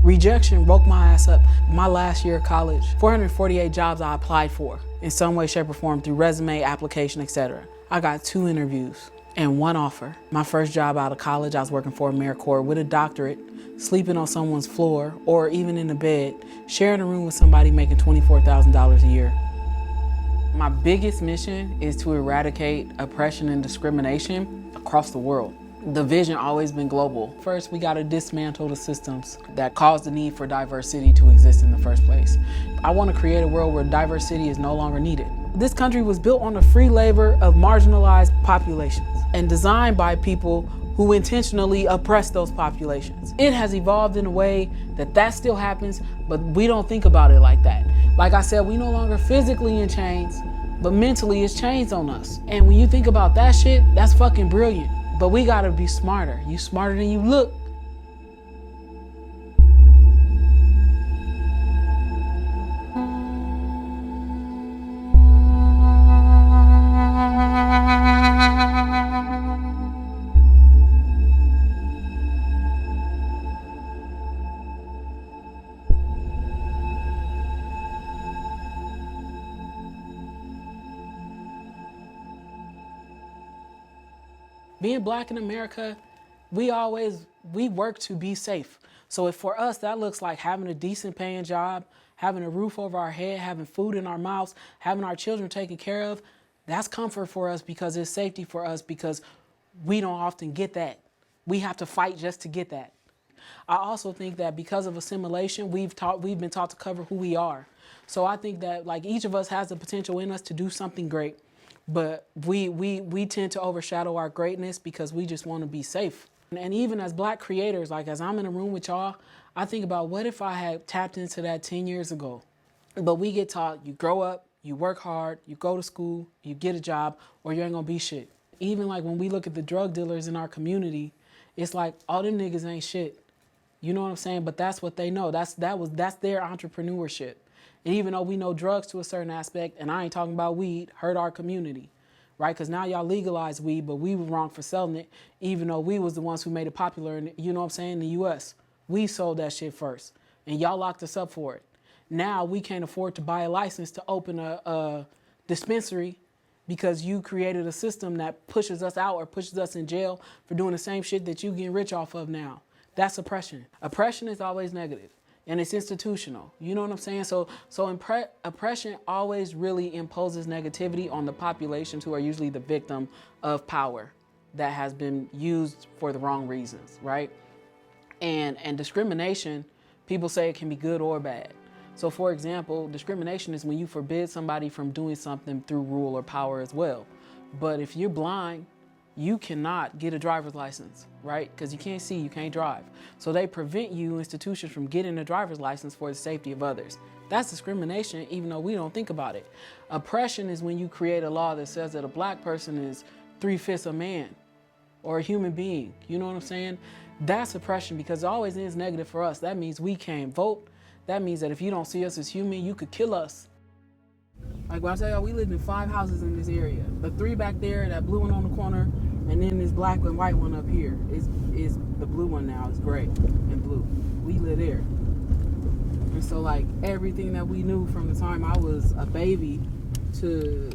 Rejection woke my ass up. My last year of college, 448 jobs I applied for in some way, shape, or form through resume, application, etc. I got 2 interviews and 1 offer. My first job out of college, I was working for AmeriCorps with a doctorate, sleeping on someone's floor or even in a bed, sharing a room with somebody making $24,000 a year. My biggest mission is to eradicate oppression and discrimination across the world. The vision always been global. First, we gotta dismantle the systems that cause the need for diversity to exist in the first place. I wanna create a world where diversity is no longer needed. This country was built on the free labor of marginalized populations and designed by people who intentionally oppress those populations. It has evolved in a way that still happens, but we don't think about it like that. Like I said, we no longer physically in chains, but mentally it's chains on us. And when you think about that shit, that's fucking brilliant. But we gotta be smarter. You smarter than you look. Being black in America, we work to be safe. So if for us, that looks like having a decent paying job, having a roof over our head, having food in our mouths, having our children taken care of, that's comfort for us because it's safety for us because we don't often get that. We have to fight just to get that. I also think that because of assimilation, we've been taught to cover who we are. So I think that like each of us has the potential in us to do something great. But we tend to overshadow our greatness because we just want to be safe. And even as black creators, like as I'm in a room with y'all, I think about what if I had tapped into that 10 years ago? But we get taught, you grow up, you work hard, you go to school, you get a job, or you ain't gonna be shit. Even like when we look at the drug dealers in our community, it's like all them niggas ain't shit. You know what I'm saying? But that's what they know. That's their entrepreneurship. And even though we know drugs to a certain aspect, and I ain't talking about weed, hurt our community, right? Because now y'all legalize weed, but we were wrong for selling it, even though we was the ones who made it popular in, you know what I'm saying, in the U.S. We sold that shit first, and y'all locked us up for it. Now we can't afford to buy a license to open a dispensary because you created a system that pushes us out or pushes us in jail for doing the same shit that you getting rich off of now. That's oppression. Oppression is always negative. And it's institutional. You know what I'm saying? So oppression always really imposes negativity on the populations who are usually the victim of power that has been used for the wrong reasons, right? And discrimination, people say it can be good or bad. So for example, discrimination is when you forbid somebody from doing something through rule or power as well. But if you're blind, you cannot get a driver's license, right? Because you can't see, you can't drive. So they prevent you, institutions, from getting a driver's license for the safety of others. That's discrimination, even though we don't think about it. Oppression is when you create a law that says that a black person is 3/5 a man or a human being. You know what I'm saying? That's oppression because it always ends negative for us. That means we can't vote. That means that if you don't see us as human, you could kill us. Like when I tell y'all, we lived in 5 houses in this area. The 3 back there, that blue one on the corner, and then this black and white one up here is the blue one now. It's gray and blue. We live there. And so like everything that we knew from the time I was a baby to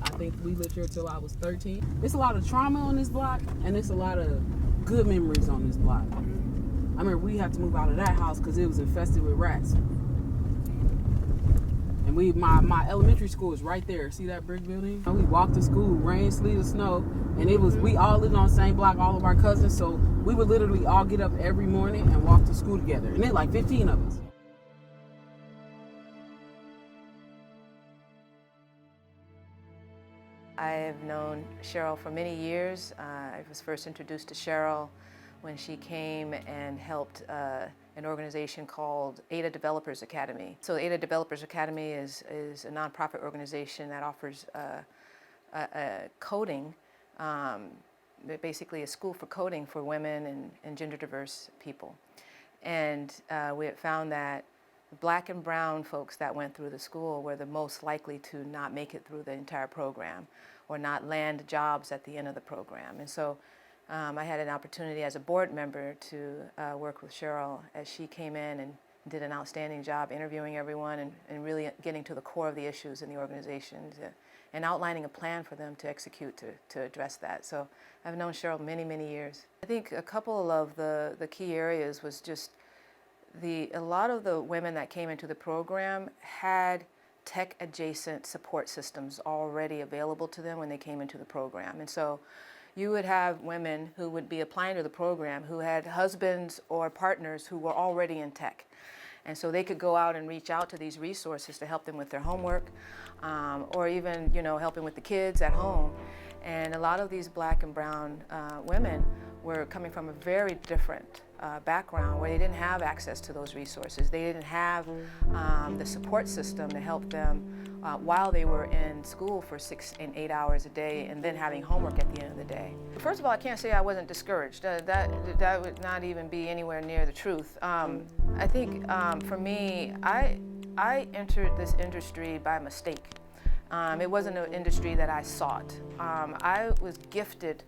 I think we lived here till I was 13. It's a lot of trauma on this block, and it's a lot of good memories on this block. I remember we had to move out of that house because it was infested with rats. And my elementary school is right there. See that brick building? We walked to school, rain, sleet, or snow, and we all lived on the same block, all of our cousins. So we would literally all get up every morning and walk to school together. And then like 15 of us. I've known Cheryl for many years. I was first introduced to Cheryl when she came and helped an organization called Ada Developers Academy. So Ada Developers Academy is a nonprofit organization that offers coding, basically a school for coding for women and gender diverse people. And we had found that Black and brown folks that went through the school were the most likely to not make it through the entire program or not land jobs at the end of the program. And so I had an opportunity as a board member to work with Cheryl as she came in and did an outstanding job interviewing everyone and really getting to the core of the issues in the organization and outlining a plan for them to execute to address that. So I've known Cheryl many, many years. I think a couple of the key areas was just a lot of the women that came into the program had tech-adjacent support systems already available to them when they came into the program. And so you would have women who would be applying to the program who had husbands or partners who were already in tech. And so they could go out and reach out to these resources to help them with their homework, or even, helping with the kids at home. And a lot of these Black and brown women were coming from a very different background where they didn't have access to those resources. They didn't have the support system to help them while they were in school for 6 and 8 hours a day and then having homework at the end of the day. First of all, I can't say I wasn't discouraged. That would not even be anywhere near the truth. I think for me, I entered this industry by mistake. It wasn't an industry that I sought. I was gifted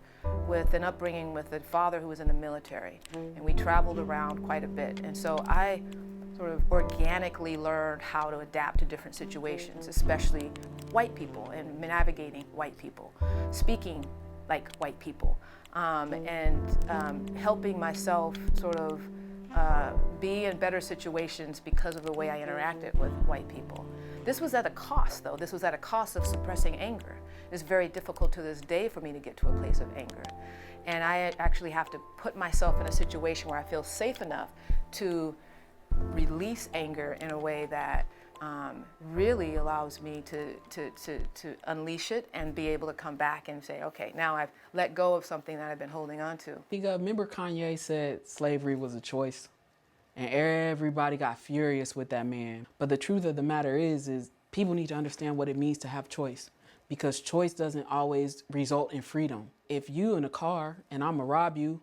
with an upbringing with a father who was in the military, and we traveled around quite a bit. And so I sort of organically learned how to adapt to different situations, especially white people and navigating white people, speaking like white people, and helping myself sort of be in better situations because of the way I interacted with white people. This was at a cost, though. This was at a cost of suppressing anger. It's very difficult to this day for me to get to a place of anger. And I actually have to put myself in a situation where I feel safe enough to release anger in a way that really allows me to unleash it and be able to come back and say, okay, now I've let go of something that I've been holding on to. Remember Kanye said slavery was a choice? And everybody got furious with that man. But the truth of the matter is people need to understand what it means to have choice, because choice doesn't always result in freedom. If you in a car and I'm gonna rob you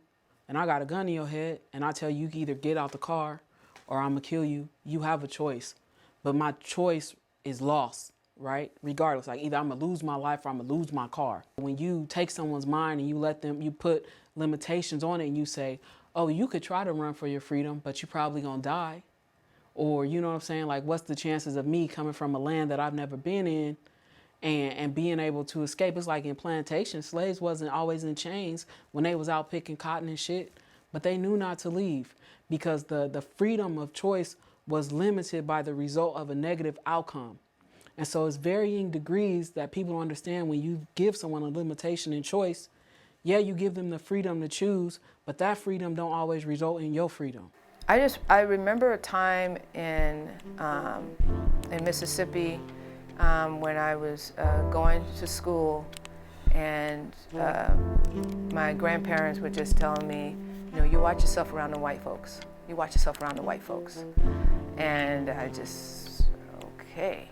and I got a gun in your head and I tell you can either get out the car or I'm gonna kill you, you have a choice. But my choice is lost, right? Regardless, like either I'm gonna lose my life or I'm gonna lose my car. When you take someone's mind and you put limitations on it and you say, oh, you could try to run for your freedom, but you're probably gonna die. Or, you know what I'm saying? Like, what's the chances of me coming from a land that I've never been in and being able to escape? It's like in plantations, slaves wasn't always in chains when they was out picking cotton and shit, but they knew not to leave because the freedom of choice was limited by the result of a negative outcome. And so it's varying degrees that people understand when you give someone a limitation in choice. Yeah, you give them the freedom to choose, but that freedom don't always result in your freedom. I remember a time in Mississippi when I was going to school, and my grandparents were just telling me, you watch yourself around the white folks. You watch yourself around the white folks. And I just, okay,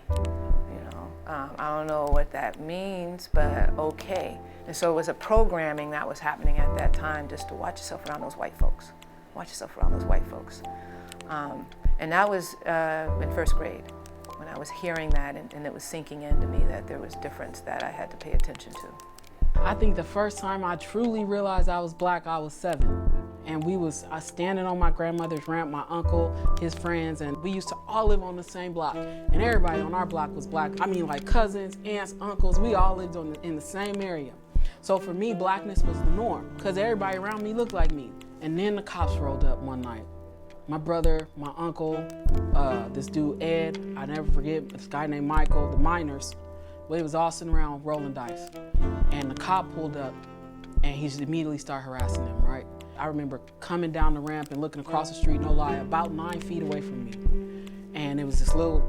I don't know what that means, but okay. And so it was a programming that was happening at that time just to watch yourself around those white folks. Watch yourself around those white folks. And that was in first grade when I was hearing that and it was sinking into me that there was difference that I had to pay attention to. I think the first time I truly realized I was Black, I was 7. And I was standing on my grandmother's ramp, my uncle, his friends, and we used to all live on the same block. And everybody on our block was Black. I mean, like cousins, aunts, uncles, we all lived in the same area. So for me, Blackness was the norm because everybody around me looked like me. And then the cops rolled up one night. My brother, my uncle, this dude Ed, I never forget, this guy named Michael, the miners, we was all sitting around rolling dice. And the cop pulled up and he just immediately started harassing them, right? I remember coming down the ramp and looking across the street, no lie, about 9 feet away from me. And it was this little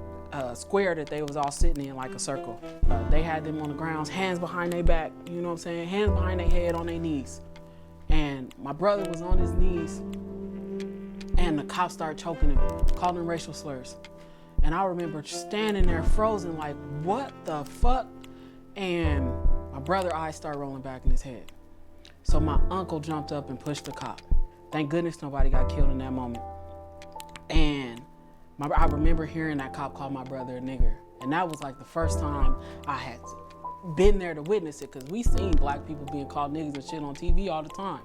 square that they was all sitting in like a circle. They had them on the ground, hands behind their back, you know what I'm saying? Hands behind their head, on their knees. And my brother was on his knees and the cops started choking him, calling him racial slurs. And I remember standing there frozen like, what the fuck? And my brother's eyes started rolling back in his head. So my uncle jumped up and pushed the cop. Thank goodness nobody got killed in that moment. And I remember hearing that cop call my brother a nigger. And that was like the first time I had been there to witness it, because we seen black people being called niggas and shit on TV all the time.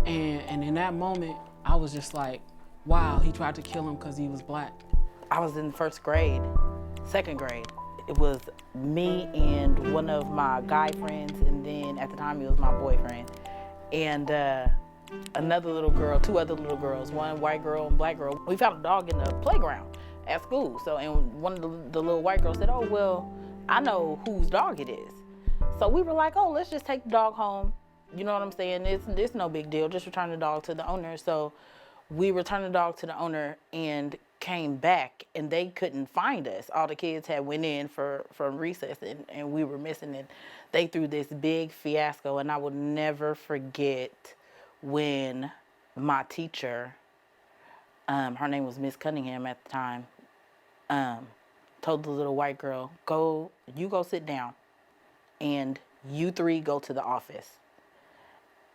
And in that moment, I was just like, wow, he tried to kill him because he was black. I was in first grade, second grade. It was me and one of my guy friends, and then at the time it was my boyfriend. And another little girl, two other little girls, one white girl and black girl. We found a dog in the playground at school. So, and one of the little white girls said, oh, well, I know whose dog it is. So we were like, oh, let's just take the dog home. You know what I'm saying? It's no big deal, just return the dog to the owner. So we returned the dog to the owner and came back, and they couldn't find us. All the kids had went in from recess, and we were missing it. They threw this big fiasco, and I will never forget when my teacher, her name was Miss Cunningham at the time, told the little white girl, you go sit down, and you three go to the office.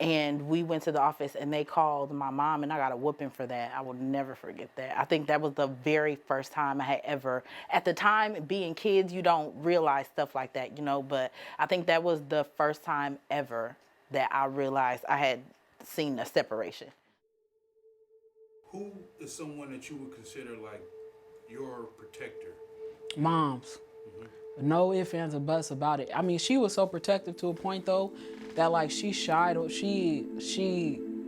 And we went to the office, and they called my mom, and I got a whooping for that. I will never forget that. I think that was the very first time I had ever, at the time, being kids, you don't realize stuff like that, you know, but I think that was the first time ever that I realized I had seen a separation. Who is someone that you would consider like your protector? Moms. No ifs, ands, or buts about it. I mean, she was so protective to a point, though, that like she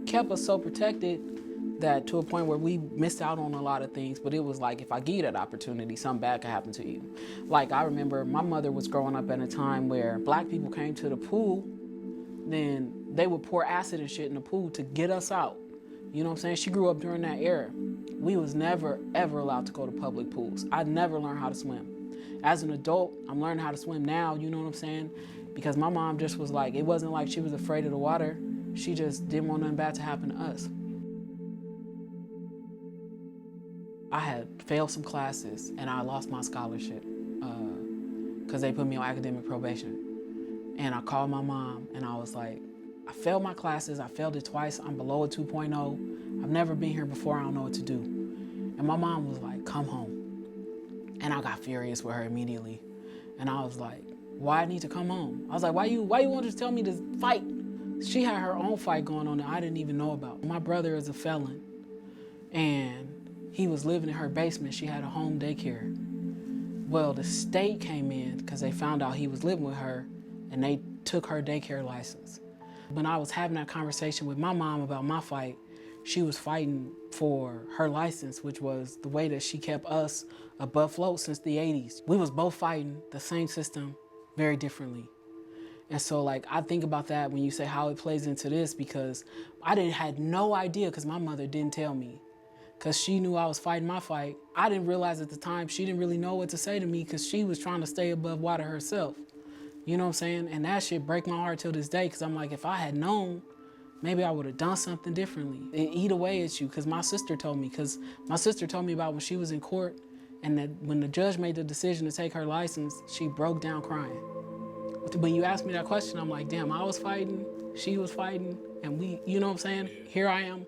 kept us so protected that to a point where we missed out on a lot of things. But it was like, if I give you that opportunity, something bad could happen to you. Like, I remember my mother was growing up at a time where black people came to the pool, then they would pour acid and shit in the pool to get us out. You know what I'm saying? She grew up during that era. We was never, ever allowed to go to public pools. I never learned how to swim. As an adult, I'm learning how to swim now, you know what I'm saying? Because my mom just was like, it wasn't like she was afraid of the water. She just didn't want nothing bad to happen to us. I had failed some classes and I lost my scholarship because they put me on academic probation. And I called my mom and I was like, I failed my classes, I failed it twice, I'm below a 2.0. I've never been here before, I don't know what to do. And my mom was like, come home. And I got furious with her immediately. And I was like, why I need to come home? I was like, why you want to tell me to fight? She had her own fight going on that I didn't even know about. My brother is a felon, and he was living in her basement. She had a home daycare. Well, the state came in because they found out he was living with her, and they took her daycare license. When I was having that conversation with my mom about my fight, she was fighting for her license, which was the way that she kept us above float since the 80s. We was both fighting the same system very differently. And so like, I think about that when you say how it plays into this, because I had no idea because my mother didn't tell me, because she knew I was fighting my fight. I didn't realize at the time she didn't really know what to say to me because she was trying to stay above water herself. You know what I'm saying? And that shit break my heart till this day, because I'm like, if I had known, maybe I would have done something differently. It eat away at you, because my sister told me about when she was in court, and that when the judge made the decision to take her license, she broke down crying. When you asked me that question, I'm like, damn, I was fighting, she was fighting, and we, you know what I'm saying? Here I am.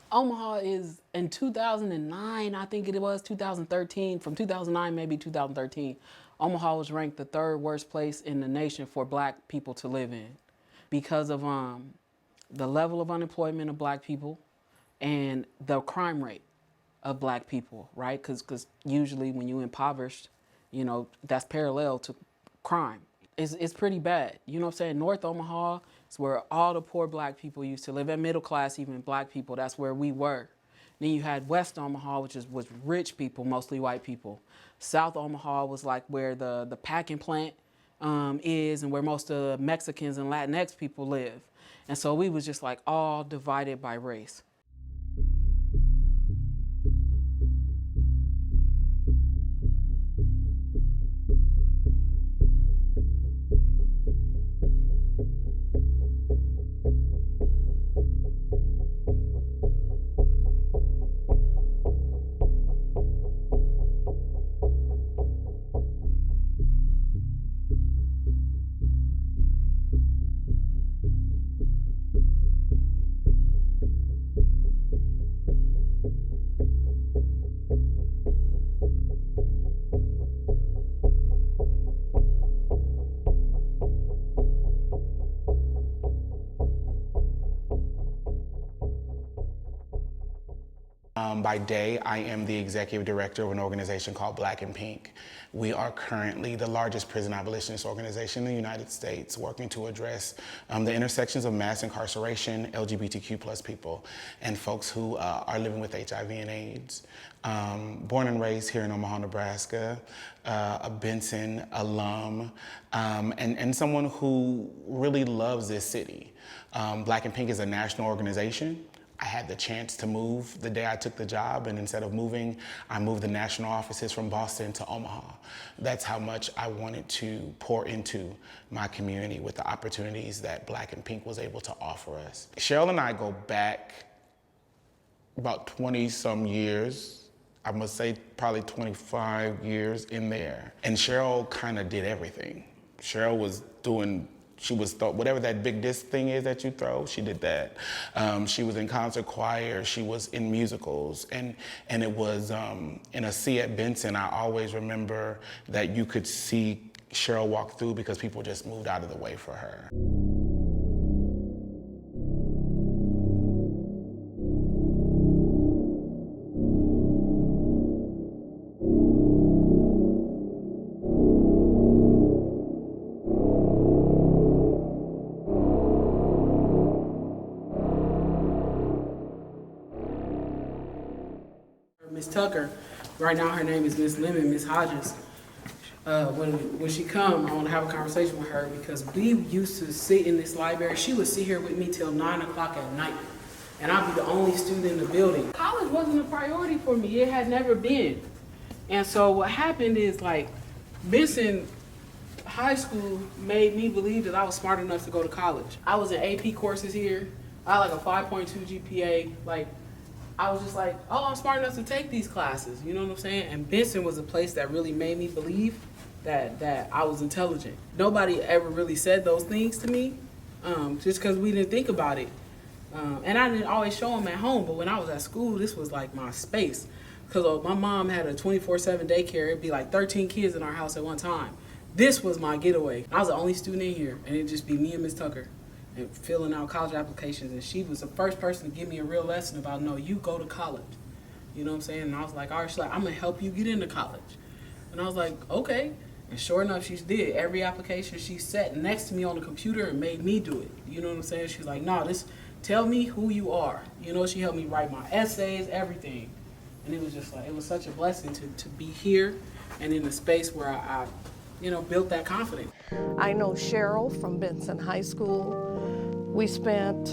Omaha is, in 2009, I think it was 2013, from 2009, maybe 2013, Omaha was ranked the third worst place in the nation for black people to live in because of the level of unemployment of black people and the crime rate of black people, right? Because usually when you're impoverished, you know, that's parallel to crime. It's pretty bad. You know what I'm saying? North Omaha is where all the poor black people used to live, and middle class, even black people. That's where we were. Then you had West Omaha, which was rich people, mostly white people. South Omaha was like where the packing plant is, and where most of the Mexicans and Latinx people live. And so we was just like all divided by race. By day, I am the executive director of an organization called Black and Pink. We are currently the largest prison abolitionist organization in the United States, working to address the intersections of mass incarceration, LGBTQ+ people, and folks who are living with HIV and AIDS. Born and raised here in Omaha, Nebraska, a Benson alum, and someone who really loves this city. Black and Pink is a national organization. I had the chance to move the day I took the job, and instead of moving, I moved the national offices from Boston to Omaha. That's how much I wanted to pour into my community with the opportunities that Black and Pink was able to offer us. Cheryl and I go back about 20-some years. I must say probably 25 years in there. And Cheryl kind of did everything. Cheryl was doing whatever that big disc thing is that you throw, she did that. She was in concert choir, she was in musicals, and it was in a C at Benson. I always remember that you could see Cheryl walk through because people just moved out of the way for her. Miss Tucker, right now her name is Miss Lemon, Miss Hodges. When she come, I want to have a conversation with her because we used to sit in this library. She would sit here with me till 9 o'clock at night, and I'd be the only student in the building. College wasn't a priority for me. It had never been. And so what happened is, like, Benson High School made me believe that I was smart enough to go to college. I was in AP courses here. I had like a 5.2 GPA. Like, I was just like, oh, I'm smart enough to take these classes, you know what I'm saying? And Benson was a place that really made me believe that I was intelligent. Nobody ever really said those things to me, just because we didn't think about it. And I didn't always show them at home, but when I was at school, this was like my space. Because my mom had a 24/7 daycare. It'd be like 13 kids in our house at one time. This was my getaway. I was the only student in here, and it'd just be me and Miss Tucker and filling out college applications, and she was the first person to give me a real lesson about, no, you go to college. You know what I'm saying? And I was like, all right, she's like, I'm gonna help you get into college. And I was like, okay. And sure enough, she did. Every application, she sat next to me on the computer and made me do it. You know what I'm saying? She's like, no, tell me who you are. You know, she helped me write my essays, everything. And it was just like, it was such a blessing to be here and in a space where I built that confidence. I know Cheryl from Benson High School. We spent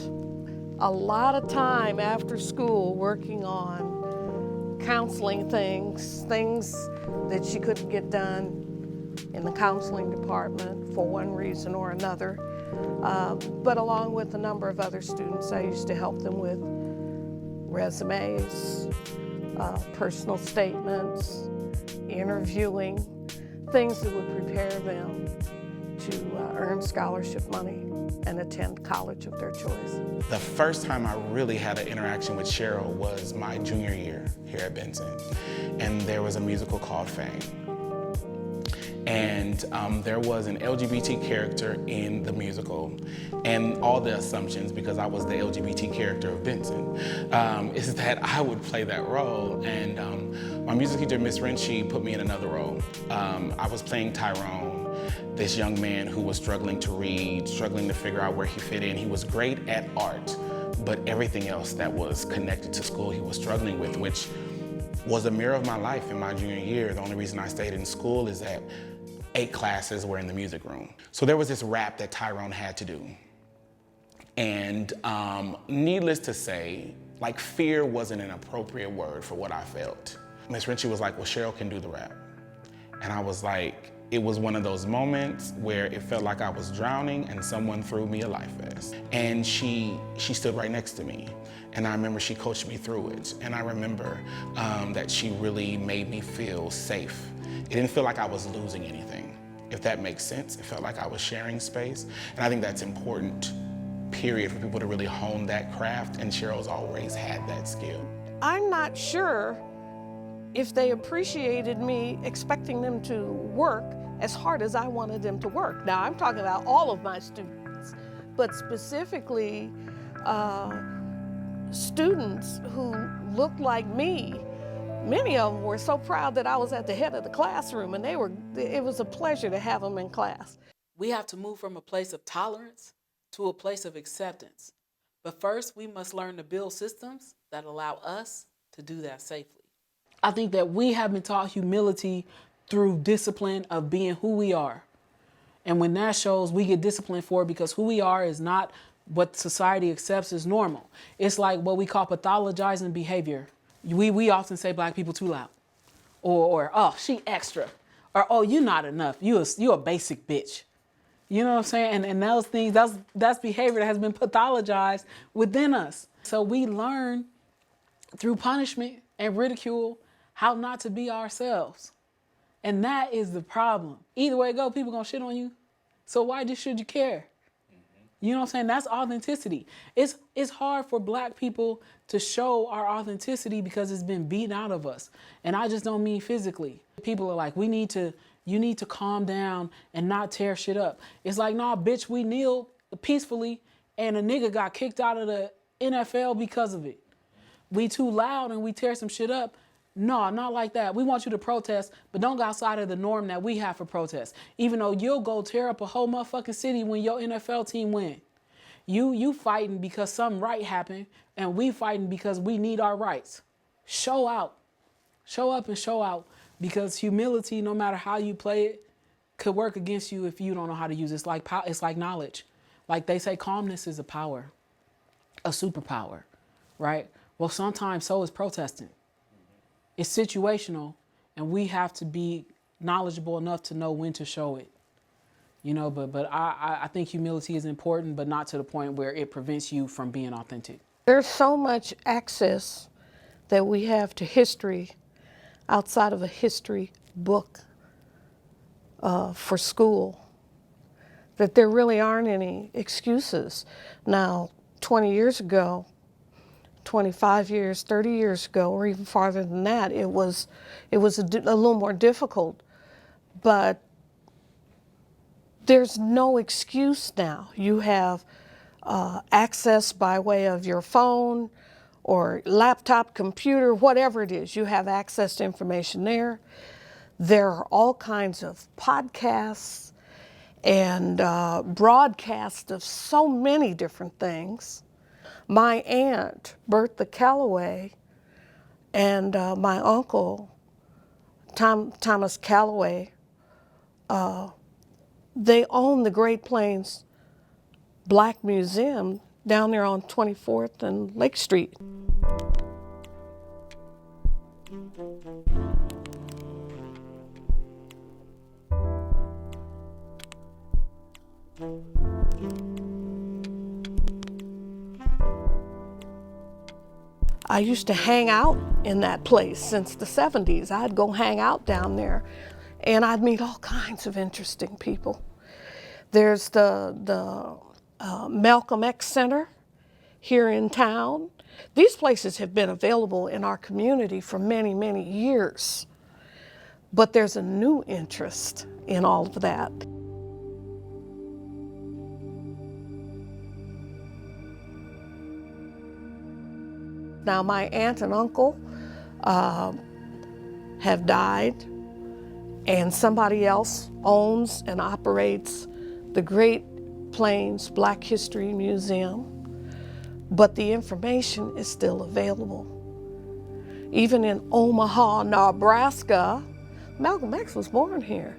a lot of time after school working on counseling things that she couldn't get done in the counseling department for one reason or another. But along with a number of other students, I used to help them with resumes, personal statements, interviewing, things that would prepare them to earn scholarship money and attend college of their choice. The first time I really had an interaction with Cheryl was my junior year here at Benson. And there was a musical called Fame. And there was an LGBT character in the musical. And all the assumptions, because I was the LGBT character of Benson, is that I would play that role. And my music teacher, Miss Renshie, put me in another role. I was playing Tyrone, this young man who was struggling to read, struggling to figure out where he fit in. He was great at art, but everything else that was connected to school he was struggling with, which was a mirror of my life in my junior year. The only reason I stayed in school is that 8 classes were in the music room. So there was this rap that Tyrone had to do. And needless to say, like, fear wasn't an appropriate word for what I felt. Miss Renshie was like, well, Cheryl can do the rap. And I was like, it was one of those moments where it felt like I was drowning and someone threw me a life vest. And she stood right next to me. And I remember she coached me through it. And I remember that she really made me feel safe. It didn't feel like I was losing anything, if that makes sense. It felt like I was sharing space. And I think that's important, period, for people to really hone that craft. And Cheryl's always had that skill. I'm not sure if they appreciated me expecting them to work as hard as I wanted them to work. Now, I'm talking about all of my students, but specifically students who looked like me, many of them were so proud that I was at the head of the classroom, and it was a pleasure to have them in class. We have to move from a place of tolerance to a place of acceptance. But first, we must learn to build systems that allow us to do that safely. I think that we have been taught humility through discipline of being who we are. And when that shows, we get disciplined for it because who we are is not what society accepts as normal. It's like what we call pathologizing behavior. We often say black people too loud, or oh, she extra, or oh, you not enough. You a basic bitch. You know what I'm saying? And those things, that's behavior that has been pathologized within us. So we learn through punishment and ridicule how not to be ourselves. And that is the problem. Either way it go, people gonna shit on you. So why should you care? You know what I'm saying? That's authenticity. It's hard for black people to show our authenticity because it's been beaten out of us. And I just don't mean physically. People are like, you need to calm down and not tear shit up. It's like, nah, bitch, we kneeled peacefully and a nigga got kicked out of the NFL because of it. We too loud and we tear some shit up. No, not like that. We want you to protest, but don't go outside of the norm that we have for protests. Even though you'll go tear up a whole motherfucking city when your NFL team win. You fighting because something right happened, and we fighting because we need our rights. Show out. Show up and show out, because humility, no matter how you play it, could work against you if you don't know how to use it. It's like knowledge. Like they say, calmness is a power, a superpower, right? Well, sometimes so is protesting. It's situational, and we have to be knowledgeable enough to know when to show it. You know, but I think humility is important, but not to the point where it prevents you from being authentic. There's so much access that we have to history outside of a history book for school that there really aren't any excuses. Now, 20 years ago, 25 years, 30 years ago, or even farther than that, it was a little more difficult. But there's no excuse now. You have access by way of your phone or laptop, computer, whatever it is. You have access to information there. There are all kinds of podcasts and broadcasts of so many different things. My aunt, Bertha Calloway, and my uncle, Thomas Calloway, they own the Great Plains Black Museum down there on 24th and Lake Street. I used to hang out in that place since the 70s. I'd go hang out down there, and I'd meet all kinds of interesting people. There's the Malcolm X Center here in town. These places have been available in our community for many, many years, but there's a new interest in all of that. Now, my aunt and uncle have died, and somebody else owns and operates the Great Plains Black History Museum, but the information is still available. Even in Omaha, Nebraska, Malcolm X was born here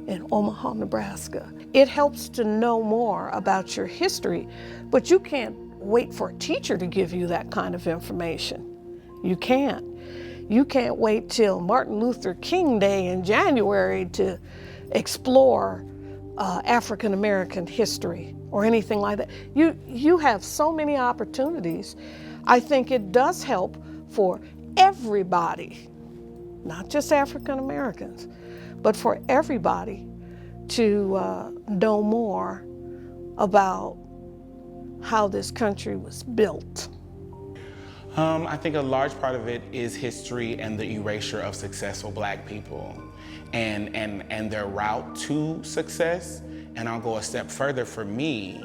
in Omaha, Nebraska. It helps to know more about your history, but you can't wait for a teacher to give you that kind of information. You can't. You can't wait till Martin Luther King Day in January to explore African American history or anything like that. You have so many opportunities. I think it does help for everybody, not just African Americans, but for everybody to know more about how this country was built. I think a large part of it is history and the erasure of successful Black people and their route to success. And I'll go a step further. For me,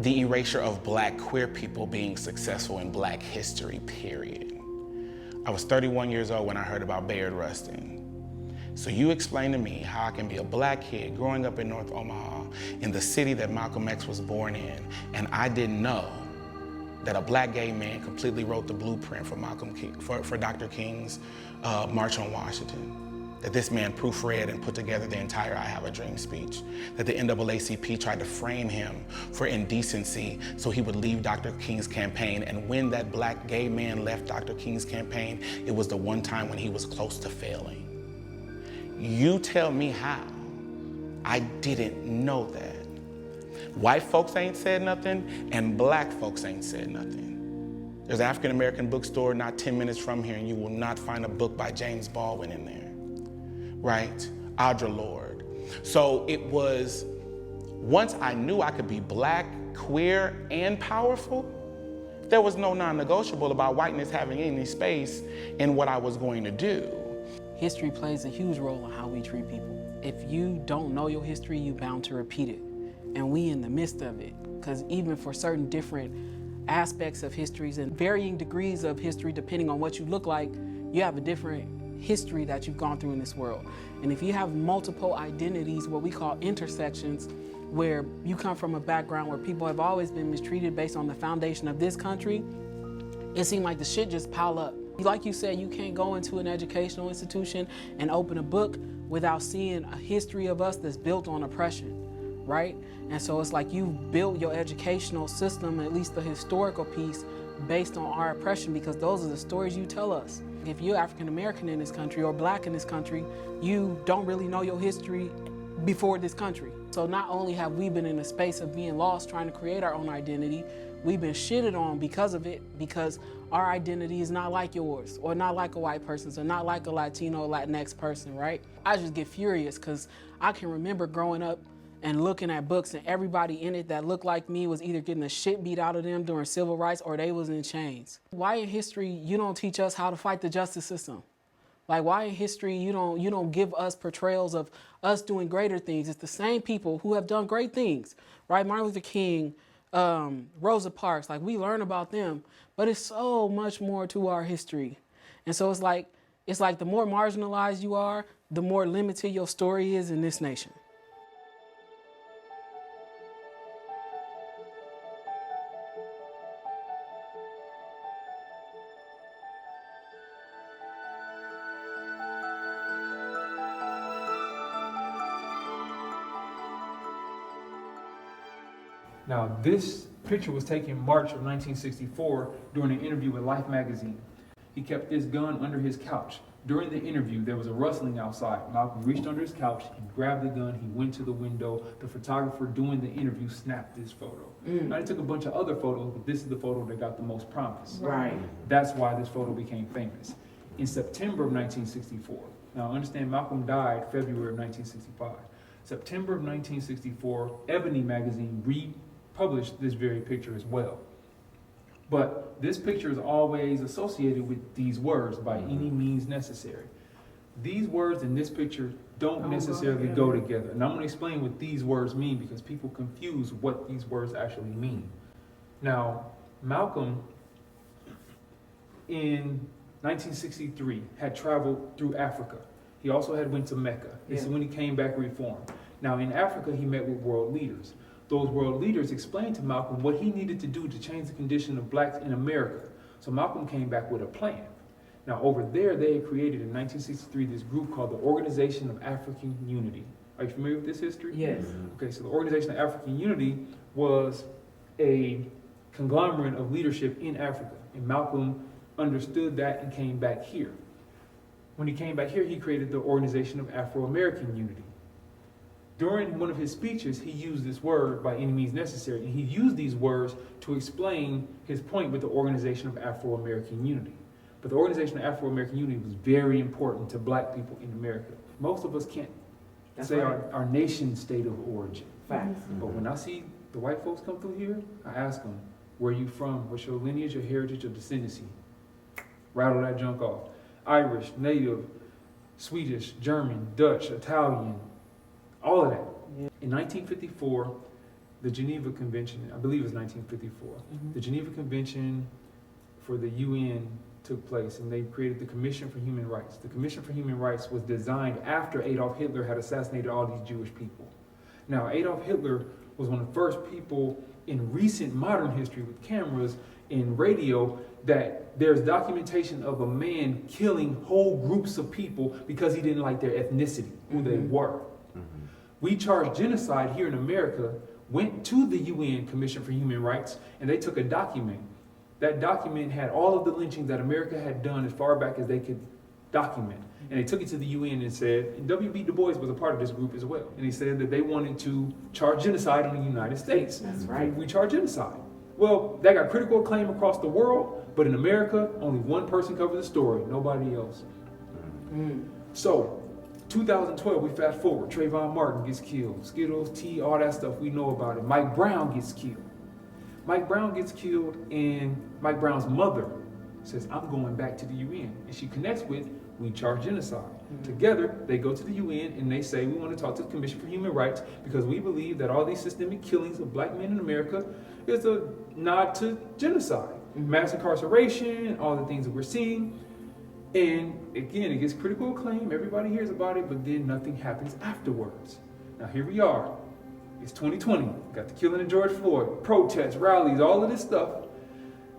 the erasure of black queer people being successful in black history, period. I was 31 years old when I heard about Bayard Rustin. So you explain to me how I can be a black kid growing up in North Omaha, in the city that Malcolm X was born in, and I didn't know that a black gay man completely wrote the blueprint for Dr. King's March on Washington. That this man proofread and put together the entire I Have a Dream speech. That the NAACP tried to frame him for indecency so he would leave Dr. King's campaign. And when that black gay man left Dr. King's campaign, it was the one time when he was close to failing. You tell me how. I didn't know that. White folks ain't said nothing, and black folks ain't said nothing. There's an African American bookstore not 10 minutes from here, and you will not find a book by James Baldwin in there, right? Audre Lorde. So it was, once I knew I could be black, queer, and powerful, there was no non-negotiable about whiteness having any space in what I was going to do. History plays a huge role in how we treat people. If you don't know your history, you're bound to repeat it. And we in the midst of it, because even for certain different aspects of histories and varying degrees of history, depending on what you look like, you have a different history that you've gone through in this world. And if you have multiple identities, what we call intersections, where you come from a background where people have always been mistreated based on the foundation of this country, it seemed like the shit just pile up. Like you said, you can't go into an educational institution and open a book without seeing a history of us that's built on oppression. Right? And so it's like you've built your educational system, at least the historical piece, based on our oppression, because those are the stories you tell us. If you're African American in this country or black in this country, you don't really know your history before this country. So not only have we been in a space of being lost trying to create our own identity, we've been shitted on because of it, because our identity is not like yours, or not like a white person's, or not like a Latino or Latinx person, right? I just get furious because I can remember growing up and looking at books and everybody in it that looked like me was either getting the shit beat out of them during civil rights or they was in chains. Why in history you don't teach us how to fight the justice system? Like why in history you don't give us portrayals of us doing greater things? It's the same people who have done great things, right? Martin Luther King, Rosa Parks, like we learn about them, but it's so much more to our history. And so it's like the more marginalized you are, the more limited your story is in this nation. Now, this picture was taken March of 1964 during an interview with Life magazine. He kept this gun under his couch. During the interview, there was a rustling outside. Malcolm reached under his couch, he grabbed the gun, he went to the window. The photographer doing the interview snapped this photo. Now, they took a bunch of other photos, but this is the photo that got the most promise. Right. That's why this photo became famous. In September of 1964, now understand Malcolm died February of 1965. September of 1964, Ebony magazine republished this very picture as well. But this picture is always associated with these words, by any means necessary. These words in this picture don't necessarily go together. And I'm going to explain what these words mean because people confuse what these words actually mean. Now, Malcolm in 1963 had traveled through Africa. He also had went to Mecca. This is when he came back reformed. Now, in Africa, he met with world leaders. Those world leaders explained to Malcolm what he needed to do to change the condition of blacks in America. So Malcolm came back with a plan. Now over there, they had created in 1963 this group called the Organization of African Unity. Are you familiar with this history? Yes. Okay, so the Organization of African Unity was a conglomerate of leadership in Africa. And Malcolm understood that and came back here. When he came back here, he created the Organization of Afro-American Unity. During one of his speeches, he used this word, by any means necessary, and he used these words to explain his point with the Organization of Afro-American Unity. But the Organization of Afro-American Unity was very important to black people in America. Most of us can't say our nation's state of origin. Facts. But when I see the white folks come through here, I ask them, where are you from? What's your lineage, your heritage, your descendancy? Rattle that junk off. Irish, Native, Swedish, German, Dutch, Italian, all of that. In 1954, the Geneva Convention, I believe it was 1954. The Geneva Convention for the UN took place, and they created the Commission for Human Rights. The Commission for Human Rights was designed after Adolf Hitler had assassinated all these Jewish people. Now, Adolf Hitler was one of the first people in recent modern history with cameras and radio that there's documentation of a man killing whole groups of people because he didn't like their ethnicity, who they were. We charged genocide here in America, went to the UN Commission for Human Rights, and they took a document. That document had all of the lynchings that America had done as far back as they could document. And they took it to the UN and said, and W.B. Du Bois was a part of this group as well. And he said that they wanted to charge genocide on the United States. That's right. We charge genocide. Well, that got critical acclaim across the world, but in America, only one person covered the story, nobody else. So, 2012, we fast forward, Trayvon Martin gets killed, Skittles, T, all that stuff, we know about it. Mike Brown gets killed. Mike Brown gets killed, and Mike Brown's mother says, I'm going back to the UN. And she connects with, we charge genocide. Together, they go to the UN and they say, we want to talk to the Commission for Human Rights because we believe that all these systemic killings of black men in America is a nod to genocide. Mass incarceration, all the things that we're seeing. And again, it gets critical acclaim, everybody hears about it, but then nothing happens afterwards. Now here we are, it's 2020, got the killing of George Floyd, protests, rallies, all of this stuff.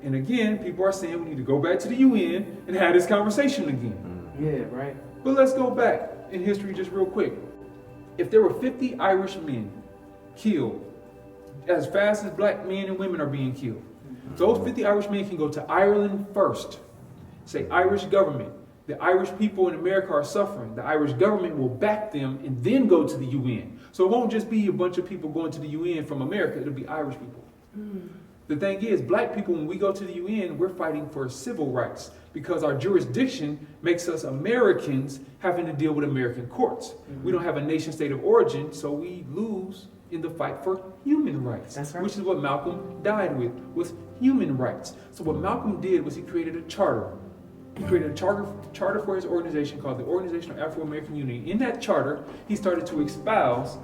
And again, people are saying we need to go back to the UN and have this conversation again. Yeah, right. But let's go back in history just real quick. If there were 50 Irish men killed as fast as black men and women are being killed, those 50 Irish men can go to Ireland first. Say, Irish government, the Irish people in America are suffering. The Irish government will back them and then go to the UN. So it won't just be a bunch of people going to the UN from America, it'll be Irish people. The thing is, black people, when we go to the UN, we're fighting for civil rights because our jurisdiction makes us Americans having to deal with American courts. We don't have a nation state of origin, so we lose in the fight for human rights. That's right. Which is what Malcolm died with, was human rights. So what Malcolm did was he created a charter. He created a charter for his organization called the Organization of Afro-American Unity. In that charter, he started to espouse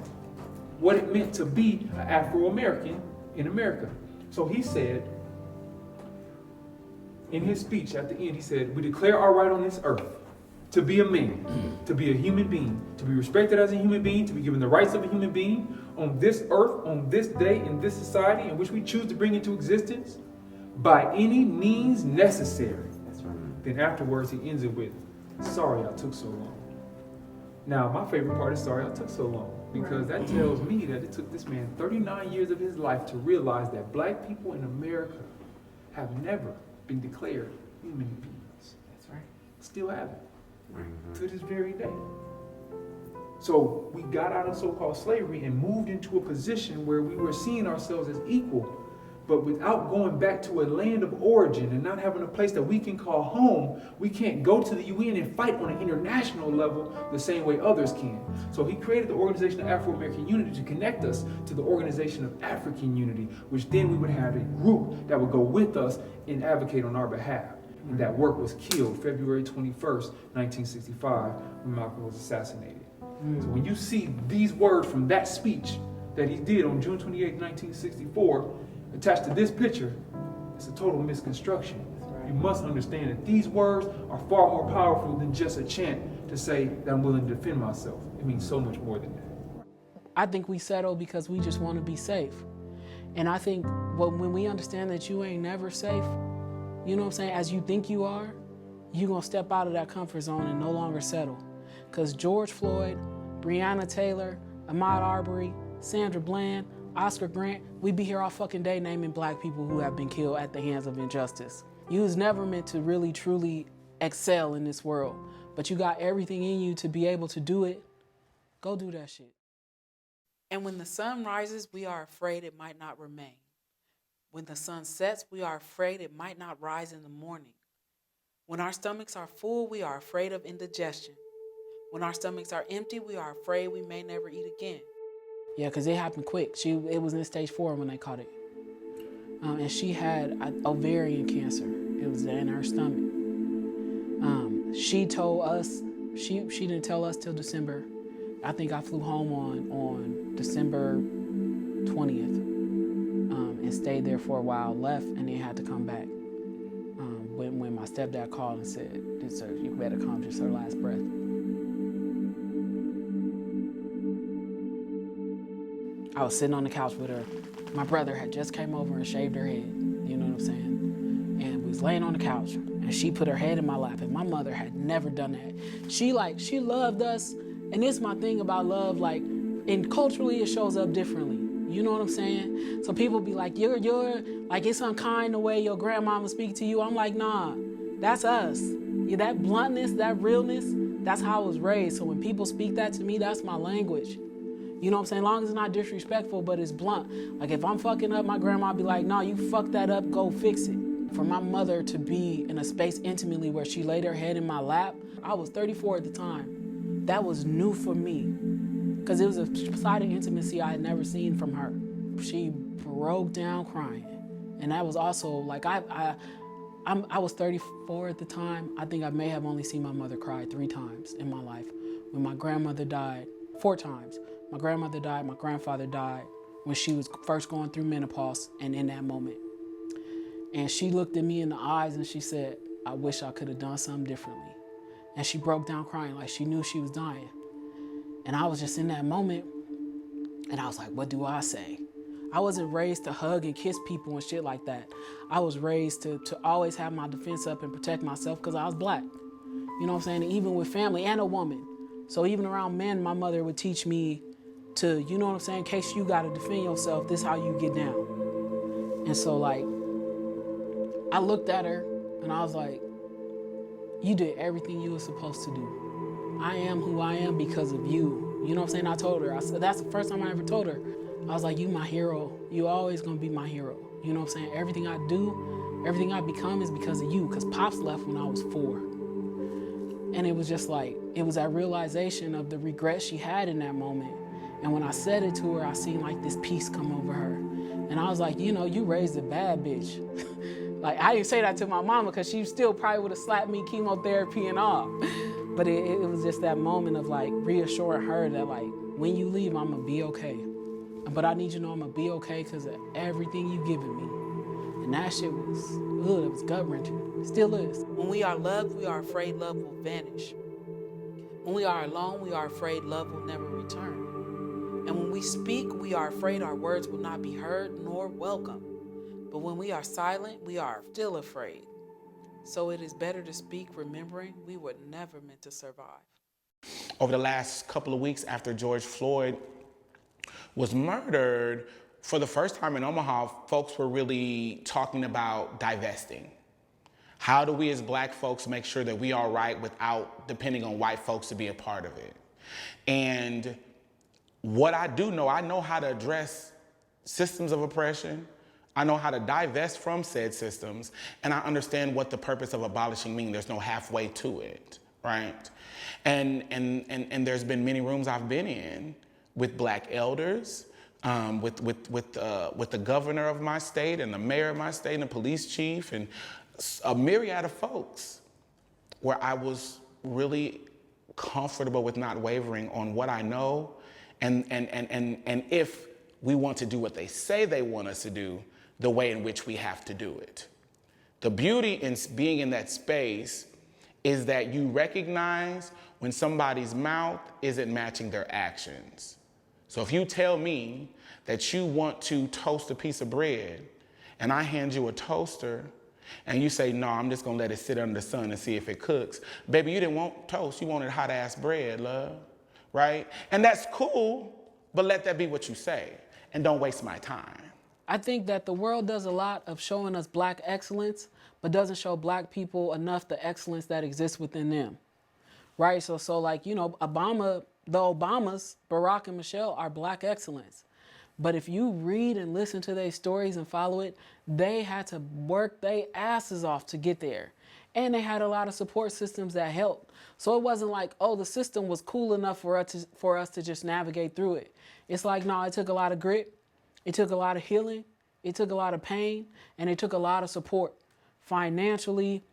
what it meant to be an Afro-American in America. So he said, in his speech at the end, he said, we declare our right on this earth to be a man, to be a human being, to be respected as a human being, to be given the rights of a human being on this earth, on this day, in this society in which we choose to bring into existence, by any means necessary. That's right. Then afterwards, he ends it with, sorry I took so long. Now, my favorite part is sorry I took so long, because that tells me that it took this man 39 years of his life to realize that black people in America have never been declared human beings. That's right. Still haven't, to this very day. So we got out of so-called slavery and moved into a position where we were seeing ourselves as equal, but without going back to a land of origin and not having a place that we can call home, we can't go to the UN and fight on an international level the same way others can. So he created the Organization of Afro-American Unity to connect us to the Organization of African Unity, which then we would have a group that would go with us and advocate on our behalf. And that work was killed February 21st, 1965, when Malcolm was assassinated. So when you see these words from that speech that he did on June 28, 1964, attached to this picture, it's a total misconstruction. Right. You must understand that these words are far more powerful than just a chant to say that I'm willing to defend myself. It means so much more than that. I think we settle because we just want to be safe. And I think when we understand that you ain't never safe, you know what I'm saying, as you think you are, you're going to step out of that comfort zone and no longer settle. Because George Floyd, Breonna Taylor, Ahmaud Arbery, Sandra Bland, Oscar Grant, we be here all fucking day naming black people who have been killed at the hands of injustice. You was never meant to really, truly excel in this world, but you got everything in you to be able to do it. Go do that shit. And when the sun rises, we are afraid it might not remain. When the sun sets, we are afraid it might not rise in the morning. When our stomachs are full, we are afraid of indigestion. When our stomachs are empty, we are afraid we may never eat again. Yeah, because it happened quick. It was in stage 4 when they caught it. And she had ovarian cancer. It was in her stomach. She told us, she didn't tell us till December. I think I flew home on December 20th. and stayed there for a while, left, and then had to come back. When my stepdad called and said, you better come, just her last breath. I was sitting on the couch with her. My brother had just came over and shaved her head, you know what I'm saying? And we was laying on the couch, and she put her head in my lap, and my mother had never done that. She loved us, and it's my thing about love, like, and culturally it shows up differently. You know what I'm saying? So people be like, you're like, it's unkind the way your grandmama speak to you. I'm like, nah, that's us. Yeah, that bluntness, that realness, that's how I was raised. So when people speak that to me, that's my language. You know what I'm saying? As long as it's not disrespectful, but it's blunt. Like if I'm fucking up, my grandma be like, nah, you fucked that up, go fix it. For my mother to be in a space intimately where she laid her head in my lap, I was 34 at the time. That was new for me. Because it was a side of intimacy I had never seen from her. She broke down crying. And that was also, like, I was 34 at the time. I think I may have only seen my mother cry 3 times in my life. When my grandmother died, 4 times. My grandmother died, my grandfather died when she was first going through menopause and in that moment. And she looked at me in the eyes and she said, I wish I could have done something differently. And she broke down crying like she knew she was dying. And I was just in that moment, and I was like, what do I say? I wasn't raised to hug and kiss people and shit like that. I was raised to always have my defense up and protect myself because I was black. You know what I'm saying? And even with family and a woman. So even around men, my mother would teach me to, you know what I'm saying, in case you gotta defend yourself, this is how you get down. And so like, I looked at her and I was like, you did everything you were supposed to do. I am who I am because of you. You know what I'm saying? I told her, I said, that's the first time I ever told her. I was like, you my hero. You always gonna be my hero. You know what I'm saying? Everything I do, everything I become is because of you. Because Pops left when I was 4. And it was just like, it was that realization of the regret she had in that moment. And when I said it to her, I seen like this peace come over her. And I was like, you know, you raised a bad bitch. Like, I didn't say that to my mama because she still probably would have slapped me chemotherapy and all. But it was just that moment of like reassuring her that like, when you leave, I'm gonna be okay. But I need you to know I'm gonna be okay because of everything you given me. And that shit was, it was gut-wrenching. It still is. When we are loved, we are afraid love will vanish. When we are alone, we are afraid love will never return. And when we speak, we are afraid our words will not be heard nor welcome. But when we are silent, we are still afraid. So it is better to speak, remembering we were never meant to survive. Over the last couple of weeks after George Floyd was murdered, for the first time in Omaha, folks were really talking about divesting. How do we as black folks make sure that we are right without depending on white folks to be a part of it? And what I do know, I know how to address systems of oppression. I know how to divest from said systems, and I understand what the purpose of abolishing means. There's no halfway to it, right? And there's been many rooms I've been in with black elders, with the governor of my state and the mayor of my state and the police chief and a myriad of folks where I was really comfortable with not wavering on what I know and if we want to do what they say they want us to do, the way in which we have to do it. The beauty in being in that space is that you recognize when somebody's mouth isn't matching their actions. So if you tell me that you want to toast a piece of bread and I hand you a toaster and you say, no, I'm just gonna let it sit under the sun and see if it cooks. Baby, you didn't want toast, you wanted hot ass bread, love, right? And that's cool, but let that be what you say and don't waste my time. I think that the world does a lot of showing us black excellence, but doesn't show black people enough the excellence that exists within them, right? So like, you know, the Obamas, Barack and Michelle are black excellence. But if you read and listen to their stories and follow it, they had to work their asses off to get there. And they had a lot of support systems that helped. So it wasn't like, oh, the system was cool enough for us to just navigate through it. It's like, no, it took a lot of grit. It took a lot of healing, it took a lot of pain, and it took a lot of support financially,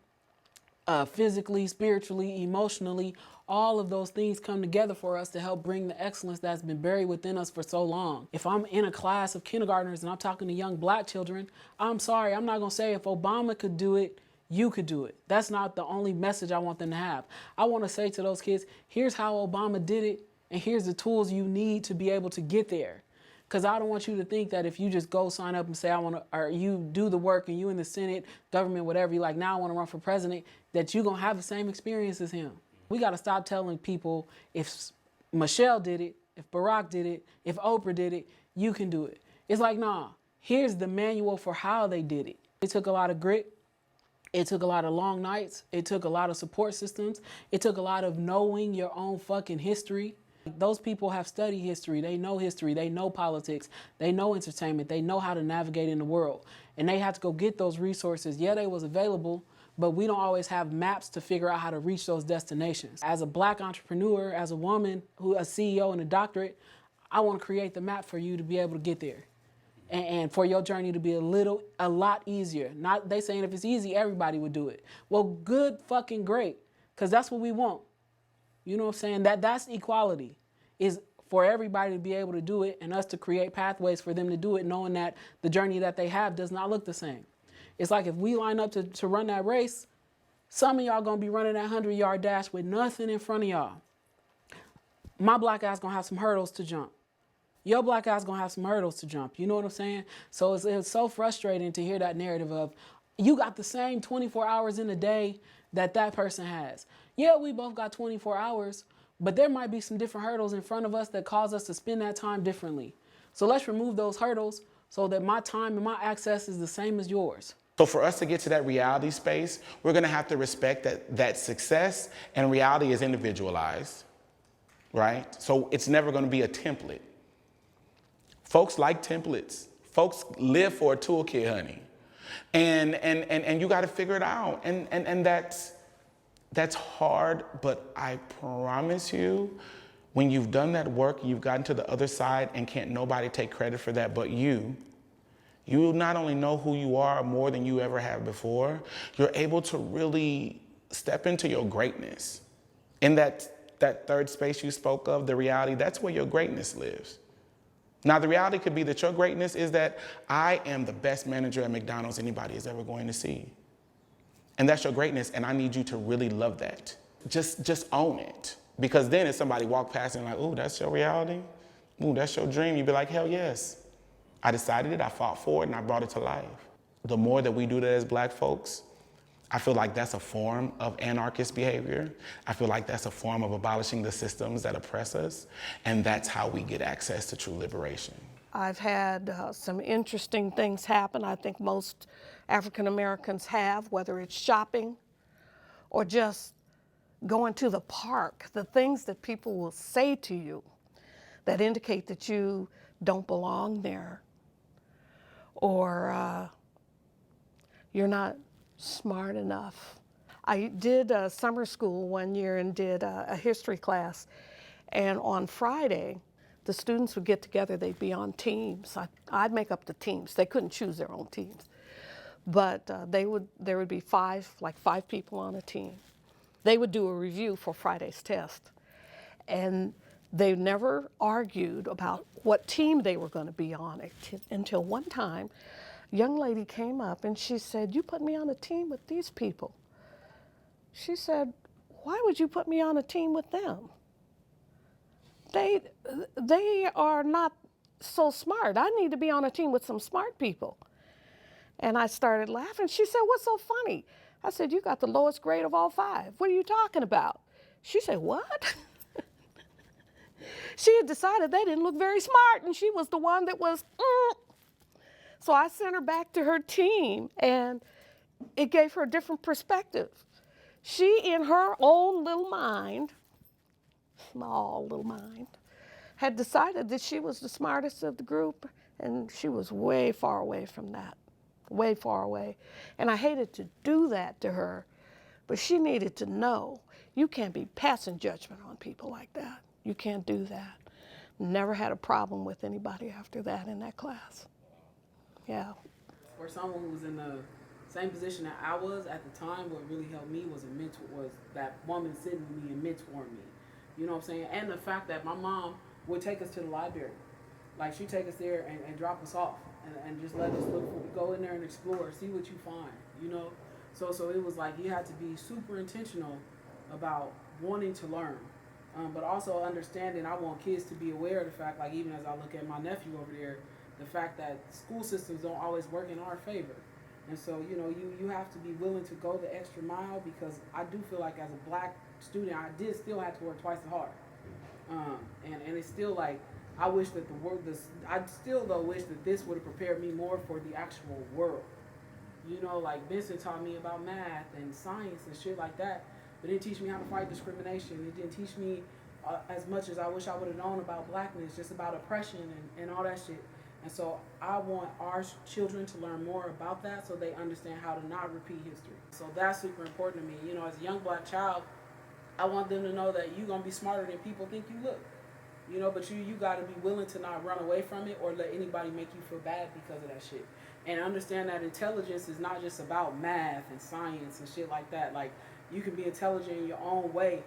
physically, spiritually, emotionally. All of those things come together for us to help bring the excellence that's been buried within us for so long. If I'm in a class of kindergartners and I'm talking to young black children, I'm sorry, I'm not gonna say if Obama could do it, you could do it. That's not the only message I want them to have. I wanna say to those kids, here's how Obama did it, and here's the tools you need to be able to get there. Because I don't want you to think that if you just go sign up and say, I want to, or you do the work and you in the Senate, government, whatever, you like, now I want to run for president, that you're going to have the same experience as him. We got to stop telling people if Michelle did it, if Barack did it, if Oprah did it, you can do it. It's like, nah, here's the manual for how they did it. It took a lot of grit. It took a lot of long nights. It took a lot of support systems. It took a lot of knowing your own fucking history. Those people have studied history, they know politics, they know entertainment, they know how to navigate in the world. And they have to go get those resources. Yeah, they was available, but we don't always have maps to figure out how to reach those destinations. As a black entrepreneur, as a woman, a CEO and a doctorate, I want to create the map for you to be able to get there. And for your journey to be a lot easier. Not they saying if it's easy, everybody would do it. Well, good fucking great, because that's what we want. You know what I'm saying? That's equality, is for everybody to be able to do it and us to create pathways for them to do it, knowing that the journey that they have does not look the same. It's like if we line up to run that race, some of y'all gonna be running that 100-yard dash with nothing in front of y'all. My black ass gonna have some hurdles to jump. Your black ass gonna have some hurdles to jump. You know what I'm saying? So it's so frustrating to hear that narrative of, you got the same 24 hours in a day that person has. Yeah, we both got 24 hours, but there might be some different hurdles in front of us that cause us to spend that time differently. So let's remove those hurdles so that my time and my access is the same as yours. So for us to get to that reality space, we're gonna have to respect that success and reality is individualized, right? So it's never gonna be a template. Folks like templates. Folks live for a toolkit, honey. And you gotta figure it out. And that's hard, but I promise you, when you've done that work, you've gotten to the other side and can't nobody take credit for that but you will not only know who you are more than you ever have before, you're able to really step into your greatness. In that third space you spoke of, the reality, that's where your greatness lives. Now, the reality could be that your greatness is that I am the best manager at McDonald's anybody is ever going to see. And that's your greatness, and I need you to really love that. Just own it. Because then if somebody walk past and like, ooh, that's your reality? Ooh, that's your dream? You'd be like, hell yes. I decided it, I fought for it, and I brought it to life. The more that we do that as black folks, I feel like that's a form of anarchist behavior. I feel like that's a form of abolishing the systems that oppress us, and that's how we get access to true liberation. I've had some interesting things happen. I think most African Americans have, whether it's shopping or just going to the park, the things that people will say to you that indicate that you don't belong there, or you're not smart enough. I did summer school one year and did a history class, and on Friday, the students would get together, they'd be on teams. I'd make up the teams. They couldn't choose their own teams. But there would be five people on a team. They would do a review for Friday's test. And they never argued about what team they were going to be on until one time, a young lady came up and she said, "You put me on a team with these people." She said, "Why would you put me on a team with them? They are not so smart. I need to be on a team with some smart people." And I started laughing. She said, "What's so funny?" I said, "You got the lowest grade of all 5. What are you talking about?" She said, "What?" She had decided they didn't look very smart, and she was the one that was, So I sent her back to her team, and it gave her a different perspective. She, in her own little mind, small little mind, had decided that she was the smartest of the group, and she was way far away from that, way far away. And I hated to do that to her, but she needed to know you can't be passing judgment on people like that. You can't do that. Never had a problem with anybody after that in that class. Yeah. For someone who was in the same position that I was at the time. What really helped me was was that woman sitting with me and mentoring me. You know what I'm saying? And the fact that my mom would take us to the library. Like, she'd take us there and drop us off and just let us go in there and explore, see what you find, you know? So it was like you had to be super intentional about wanting to learn. But also understanding, I want kids to be aware of the fact, like even as I look at my nephew over there, the fact that school systems don't always work in our favor. And so, you know, you have to be willing to go the extra mile, because I do feel like as a black student, I did still have to work twice as hard. And it's still like, I wish that I still though wish that this would have prepared me more for the actual world. You know, like Vincent taught me about math and science and shit like that, but it didn't teach me how to fight discrimination. It didn't teach me as much as I wish I would have known about blackness, just about oppression and all that shit. And so I want our children to learn more about that so they understand how to not repeat history. So that's super important to me. You know, as a young black child, I want them to know that you're going to be smarter than people think you look. You know, but you got to be willing to not run away from it or let anybody make you feel bad because of that shit. And understand that intelligence is not just about math and science and shit like that. Like, you can be intelligent in your own way.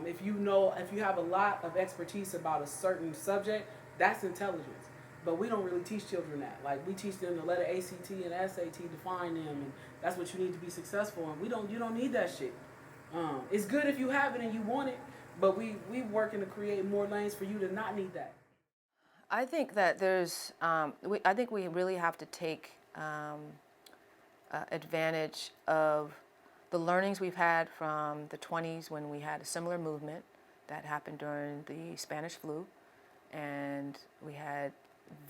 If you have a lot of expertise about a certain subject, that's intelligence. But we don't really teach children that. Like, we teach them to let an ACT and SAT define them, and that's what you need to be successful in. You don't need that shit. It's good if you have it and you want it, but we working to create more lanes for you to not need that. I think that I think we really have to take advantage of the learnings we've had from the 20s, when we had a similar movement that happened during the Spanish flu, and we had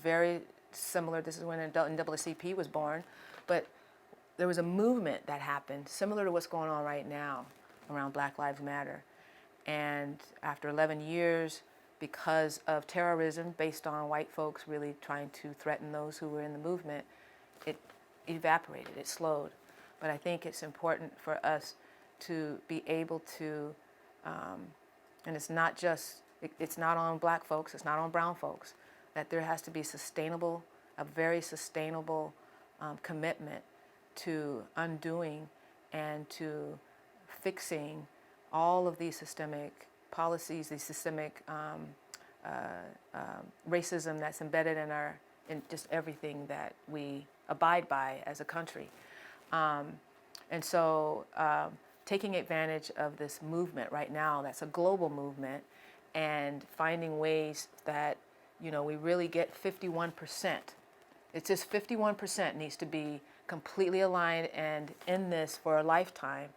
very similar, this is when NAACP was born, but there was a movement that happened similar to what's going on right now around Black Lives Matter. And after 11 years, because of terrorism based on white folks really trying to threaten those who were in the movement, it evaporated, it slowed. But I think it's important for us to be able to, and it's not on black folks, it's not on brown folks, that there has to be a very sustainable commitment to undoing and to fixing all of these systemic policies, these systemic racism that's embedded in just everything that we abide by as a country. And so taking advantage of this movement right now, that's a global movement, and finding ways that, you know, we really get 51%. It's just 51% needs to be completely aligned and in this for a lifetime.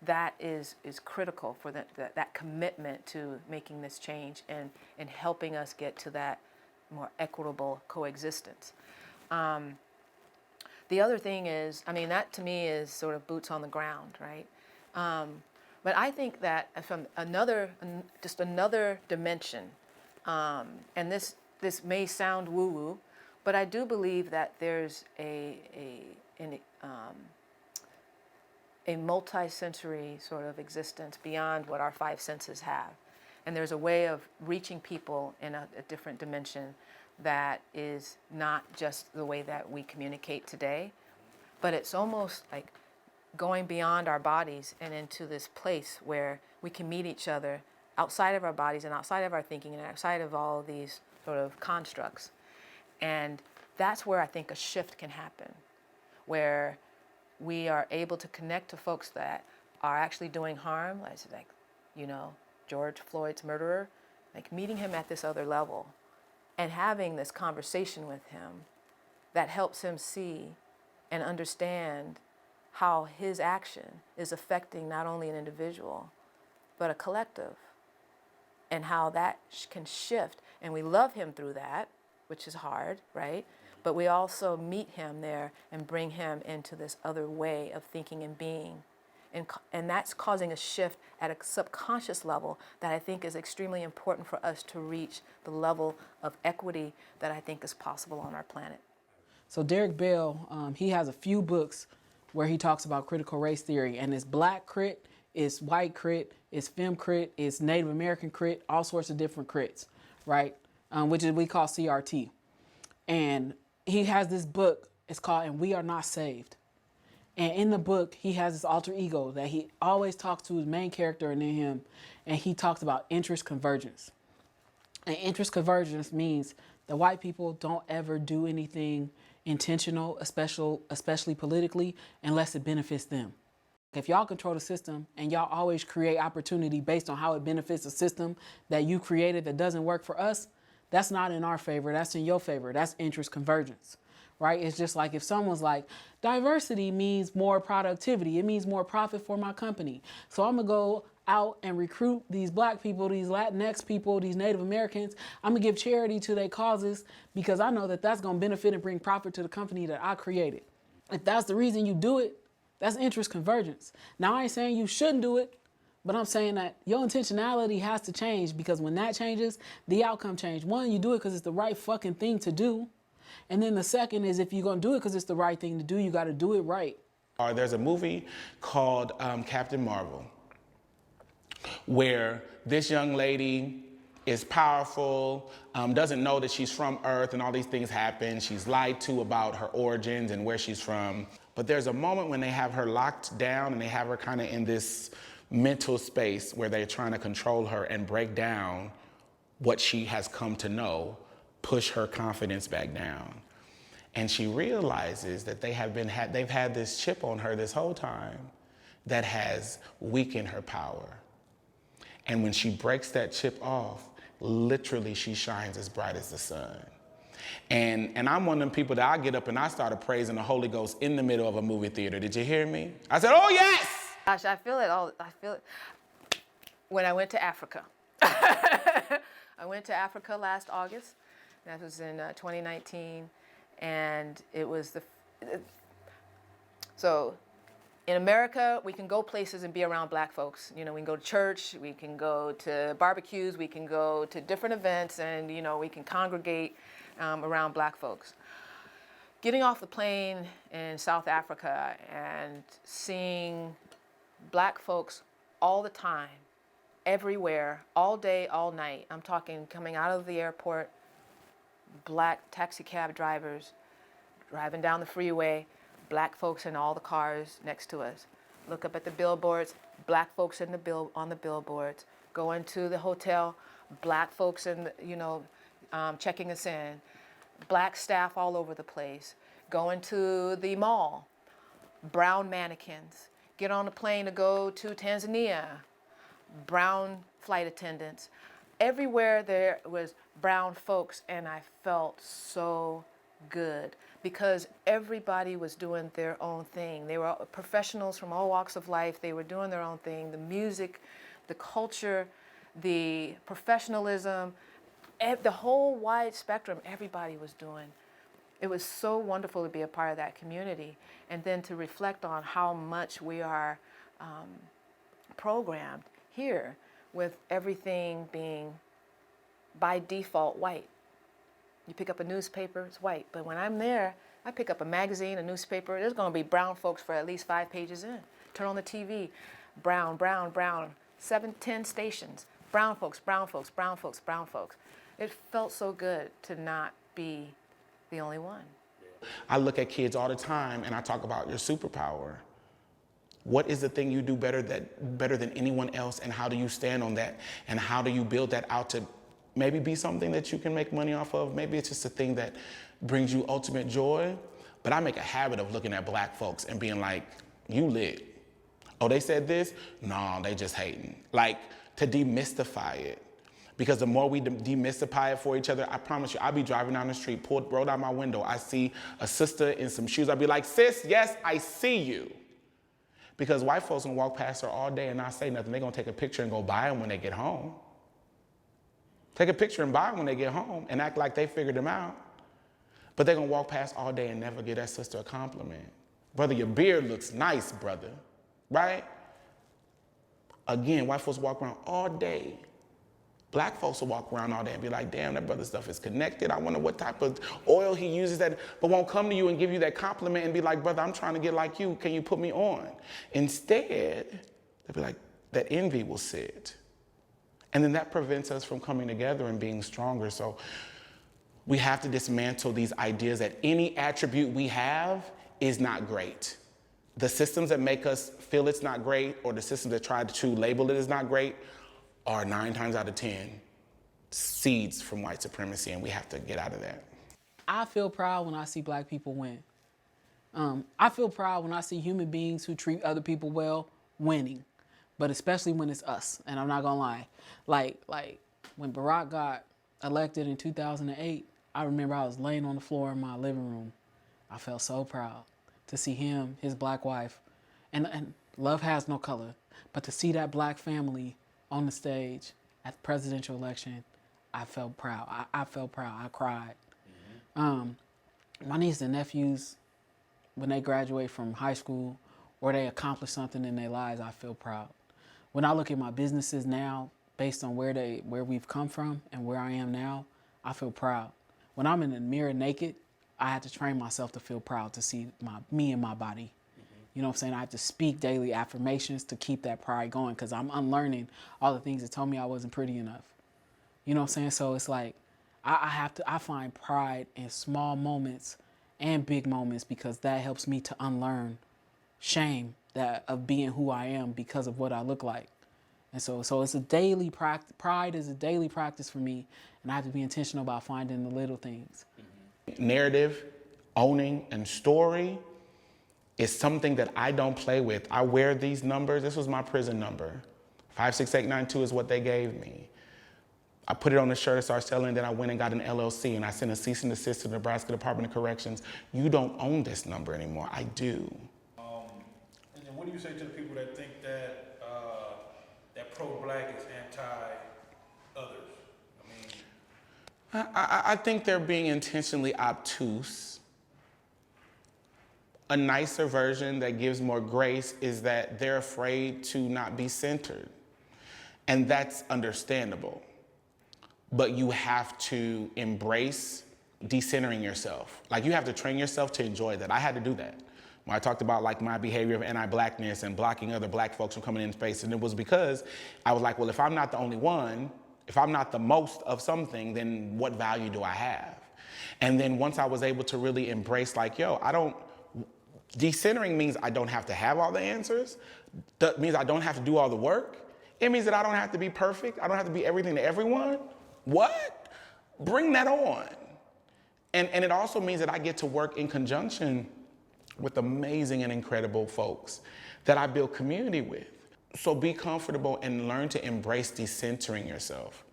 That is critical for that commitment to making this change and helping us get to that more equitable coexistence. The other thing is, I mean, that to me is sort of boots on the ground, right? But I think that from another dimension, and this may sound woo-woo, but I do believe that there's a multi-sensory sort of existence beyond what our five senses have. And there's a way of reaching people in a different dimension that is not just the way that we communicate today, but it's almost like going beyond our bodies and into this place where we can meet each other outside of our bodies and outside of our thinking and outside of all of these sort of constructs. And that's where I think a shift can happen, where we are able to connect to folks that are actually doing harm, like, you know, George Floyd's murderer, like meeting him at this other level and having this conversation with him that helps him see and understand how his action is affecting not only an individual, but a collective, and how that can shift. And we love him through that, which is hard, right? But we also meet him there and bring him into this other way of thinking and being. And that's causing a shift at a subconscious level that I think is extremely important for us to reach the level of equity that I think is possible on our planet. So Derek Bell, he has a few books where he talks about critical race theory, and it's black crit, it's white crit, it's femme crit, it's Native American crit, all sorts of different crits, right? Which we call CRT. And he has this book, it's called And We Are Not Saved. And in the book, he has this alter ego that he always talks to his main character and then him, and he talks about interest convergence. And interest convergence means that white people don't ever do anything intentional, especially politically, unless it benefits them. If y'all control the system and y'all always create opportunity based on how it benefits the system that you created that doesn't work for us, that's not in our favor, that's in your favor. That's interest convergence, right? It's just like if someone's like, diversity means more productivity, it means more profit for my company. So I'm gonna go out and recruit these black people, these Latinx people, these Native Americans. I'm gonna give charity to their causes because I know that that's gonna benefit and bring profit to the company that I created. If that's the reason you do it, that's interest convergence. Now, I ain't saying you shouldn't do it, but I'm saying that your intentionality has to change, because when that changes, the outcome changes. One, you do it because it's the right fucking thing to do. And then the second is, if you're gonna do it because it's the right thing to do, you gotta do it right. There's a movie called Captain Marvel, where this young lady is powerful, doesn't know that she's from Earth, and all these things happen. She's lied to about her origins and where she's from. But there's a moment when they have her locked down and they have her kind of in this mental space where they're trying to control her and break down what she has come to know, push her confidence back down. And she realizes that they've had this chip on her this whole time that has weakened her power. And when she breaks that chip off, literally she shines as bright as the sun. And I'm one of them people that I get up and I started praising the Holy Ghost in the middle of a movie theater. Did you hear me? I said, oh yes! Gosh, I feel it when I went to Africa. I went to Africa last August. That was in 2019. And it was so in America, we can go places and be around black folks. You know, we can go to church, we can go to barbecues, we can go to different events, and, you know, we can congregate around black folks. Getting off the plane in South Africa and seeing black folks all the time, everywhere, all day, all night. I'm talking coming out of the airport, black taxi cab drivers, driving down the freeway, black folks in all the cars next to us. Look up at the billboards, black folks on the billboards. Go into the hotel, black folks checking us in. Black staff all over the place. Go into the mall, brown mannequins. Get on a plane to go to Tanzania, brown flight attendants. Everywhere there was brown folks, and I felt so good because everybody was doing their own thing. They were professionals from all walks of life. They were doing their own thing. The music, the culture, the professionalism, the whole wide spectrum, everybody was doing. It was so wonderful to be a part of that community, and then to reflect on how much we are programmed here with everything being by default white. You pick up a newspaper, it's white. But when I'm there, I pick up a magazine, a newspaper, there's gonna be brown folks for at least 5 pages in. Turn on the TV, brown, brown, brown, 7, 10 stations, brown folks, brown folks, brown folks, brown folks. It felt so good to not be the only one. I look at kids all the time and I talk about your superpower. What is the thing you do better than anyone else, and how do you stand on that? And how do you build that out to maybe be something that you can make money off of? Maybe it's just a thing that brings you ultimate joy. But I make a habit of looking at black folks and being like, you lit. Oh, they said this? No, they just hating. Like, to demystify it. Because the more we demystify it for each other, I promise you, I'll be driving down the street, roll down my window, I see a sister in some shoes, I'll be like, sis, yes, I see you. Because white folks can walk past her all day and not say nothing. They're gonna take a picture and go buy them when they get home. Take a picture and buy them when they get home and act like they figured them out. But they're gonna walk past all day and never give that sister a compliment. Brother, your beard looks nice, brother, right? Again, white folks walk around all day. Black folks will walk around all day and be like, damn, that brother's stuff is connected. I wonder what type of oil he uses, that, but won't come to you and give you that compliment and be like, brother, I'm trying to get like you. Can you put me on? Instead, they'll be like, that envy will sit. And then that prevents us from coming together and being stronger. So we have to dismantle these ideas that any attribute we have is not great. the systems that make us feel it's not great, or the systems that try to label it as not great, are 9 times out of 10 seeds from white supremacy, and we have to get out of that. I feel proud when I see black people win. I feel proud when I see human beings who treat other people well winning, but especially when it's us. And I'm not gonna lie, like when Barack got elected in 2008, I remember I was laying on the floor in my living room. I felt so proud to see him, his black wife, and love has no color, but to see that black family on the stage at the presidential election, I felt proud. I felt proud. I cried. My nieces and nephews, when they graduate from high school or they accomplish something in their lives, I feel proud. When I look at my businesses now, based on where we've come from and where I am now, I feel proud. When I'm in the mirror naked, I had to train myself to feel proud to see me and my body. You know what I'm saying? I have to speak daily affirmations to keep that pride going, because I'm unlearning all the things that told me I wasn't pretty enough. You know what I'm saying? So it's like, I find pride in small moments and big moments, because that helps me to unlearn shame of being who I am because of what I look like. And so it's a daily practice. Pride is a daily practice for me, and I have to be intentional about finding the little things. Narrative, owning, and story is something that I don't play with. I wear these numbers. This was my prison number. 56892 is what they gave me. I put it on the shirt and started selling, then I went and got an LLC, and I sent a cease and desist to the Nebraska Department of Corrections. You don't own this number anymore. I do. And then what do you say to the people that think that that pro-black is anti-others? I think they're being intentionally obtuse. A nicer version that gives more grace is that they're afraid to not be centered. And that's understandable. But you have to embrace decentering yourself. Like, you have to train yourself to enjoy that. I had to do that. When I talked about like my behavior of anti-blackness and blocking other black folks from coming in space, and it was because I was like, well, if I'm not the only one, if I'm not the most of something, then what value do I have? And then once I was able to really embrace, like, decentering means I don't have to have all the answers. That means I don't have to do all the work. It means that I don't have to be perfect. I don't have to be everything to everyone. What? Bring that on. And it also means that I get to work in conjunction with amazing and incredible folks that I build community with. So be comfortable and learn to embrace decentering yourself.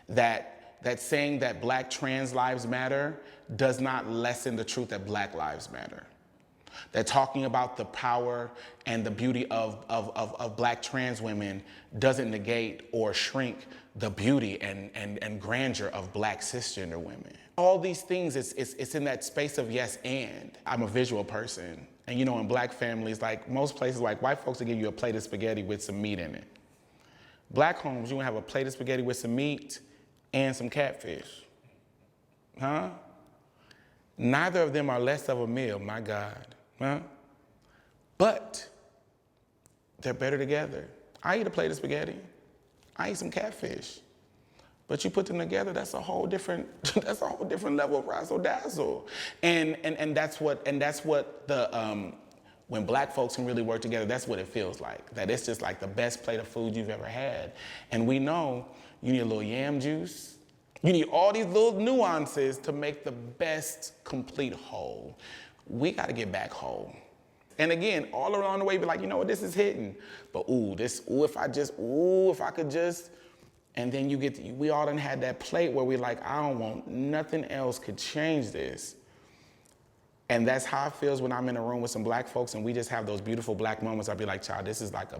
That saying that black trans lives matter does not lessen the truth that black lives matter. That talking about the power and the beauty of black trans women doesn't negate or shrink the beauty and grandeur of black cisgender women. All these things, it's in that space of yes and. I'm a visual person. And you know, in black families, like most places, like white folks will give you a plate of spaghetti with some meat in it. Black homes, you're gonna have a plate of spaghetti with some meat and some catfish. Huh? Neither of them are less of a meal, my God. Huh? But they're better together. I eat a plate of spaghetti. I eat some catfish. But you put them together, that's a whole different level of razzle dazzle. And that's what the when black folks can really work together, that's what it feels like. That it's just like the best plate of food you've ever had. And we know you need a little yam juice. You need all these little nuances to make the best complete whole. We gotta get back whole. And again, all along the way, be like, you know what, this is hitting. But if I could just, and then we all done had that plate where we like, I don't want nothing else could change this. And that's how it feels when I'm in a room with some black folks and we just have those beautiful black moments. I'll be like, child, this is like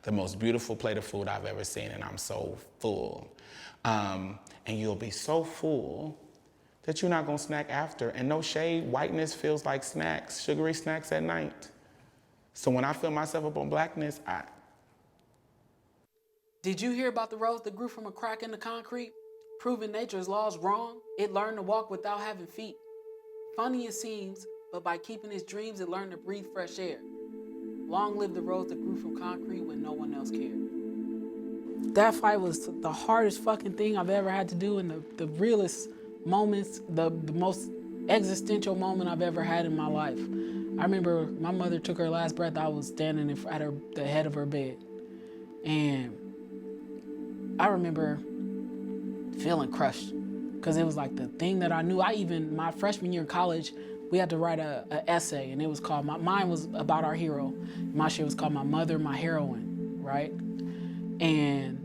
the most beautiful plate of food I've ever seen, and I'm so full. And you'll be so full that you're not gonna snack after. And no shade, whiteness feels like snacks, sugary snacks at night. So when I feel myself up on blackness, Did you hear about the rose that grew from a crack in the concrete? Proving nature's laws wrong, it learned to walk without having feet. Funny it seems, but by keeping its dreams, it learned to breathe fresh air. Long live the rose that grew from concrete when no one else cared. That fight was the hardest fucking thing I've ever had to do, in the realest moments, the most existential moment I've ever had in my life. I remember my mother took her last breath. I was standing at the head of her bed. And I remember feeling crushed because it was like the thing that I knew. My freshman year in college, we had to write a essay, and it was called, mine was about our hero. My shit was called My Mother, My Heroine, right? And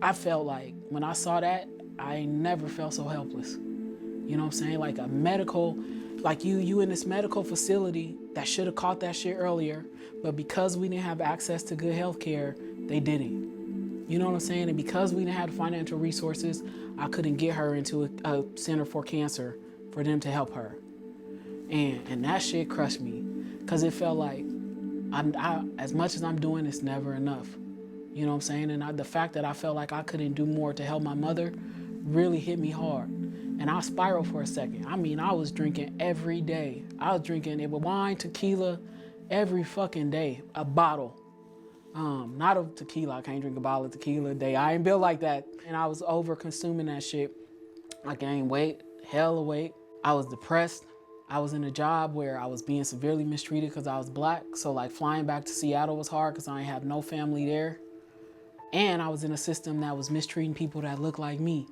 I felt like when I saw that, I never felt so helpless. You know what I'm saying? Like a medical, like you in this medical facility that should have caught that shit earlier, but because we didn't have access to good health care, they didn't. You know what I'm saying? And because we didn't have the financial resources, I couldn't get her into a center for cancer for them to help her. And that shit crushed me because it felt like as much as I'm doing, it's never enough. You know what I'm saying? And the fact that I felt like I couldn't do more to help my mother really hit me hard. And I spiraled for a second. I mean, I was drinking every day. I was drinking wine, tequila, every fucking day, a bottle. Not of tequila, I can't drink a bottle of tequila a day. I ain't built like that. And I was over consuming that shit. I gained weight, hella weight. I was depressed. I was in a job where I was being severely mistreated because I was black. So like flying back to Seattle was hard because I ain't have no family there. And I was in a system that was mistreating people that looked like me.